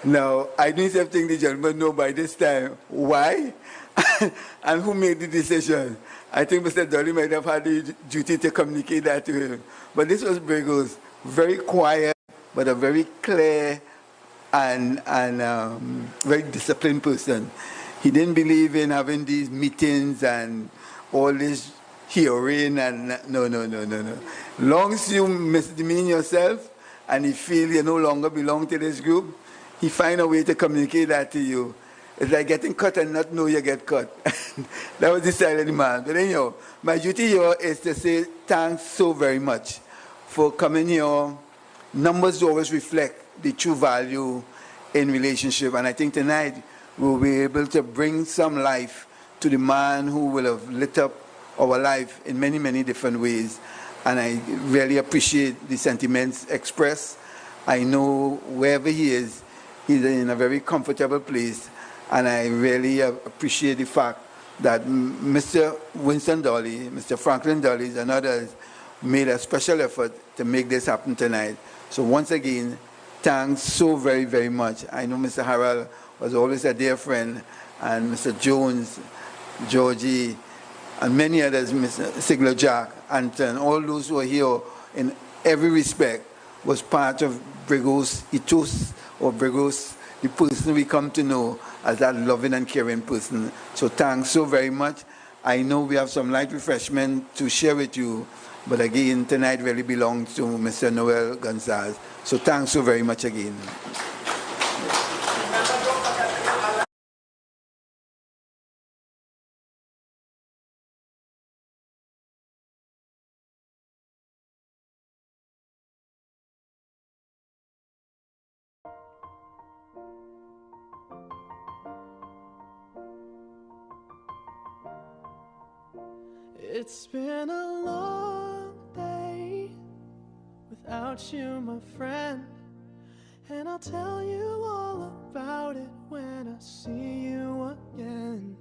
Now, I don't think the gentleman know by this time why and who made the decision. I think Mr. Dolly might have had the duty to communicate that to him. But this was Brigand's, very quiet, but a very clear and very disciplined person. He didn't believe in having these meetings and all this hearing and no. Long as you misdemean yourself and you feel you no longer belong to this group, he find a way to communicate that to you. It's like getting cut and not know you get cut. That was the style of the man. But anyhow, my duty here is to say thanks so very much for coming here. Numbers always reflect the true value in relationship. And I think tonight we'll be able to bring some life to the man who will have lit up our life in many, many different ways. And I really appreciate the sentiments expressed. I know wherever he is, he's in a very comfortable place. And I really appreciate the fact that Mr. Winston Dolly, Mr. Franklin Dolly, and others made a special effort to make this happen tonight. So once again, thanks so very, very much. I know Mr. Harrell was always a dear friend, and Mr. Jones, Georgie, and many others, Mr. Sigler Jack, Anton, all those who are here in every respect was part of Brigand's ethos, or Brigand's, the person we come to know as that loving and caring person. So thanks so very much. I know we have some light refreshment to share with you, but again, tonight really belongs to Mr. Noel Gonsalves. So thanks so very much again. It's been a long day without you, my friend, and I'll tell you all about it when I see you again.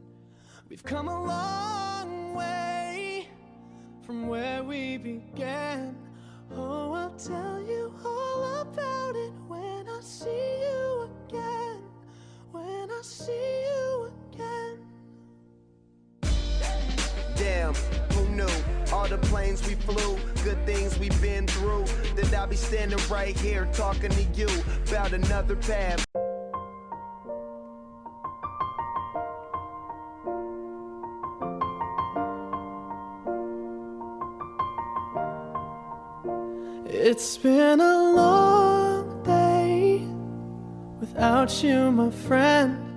We've come a long way from where we began. Oh, I'll tell you all about it when I see you again. When I see you again. Damn, who knew? All the planes we flew, good things we've been through. That I'll be standing right here talking to you about another path. It's been a long day without you, my friend.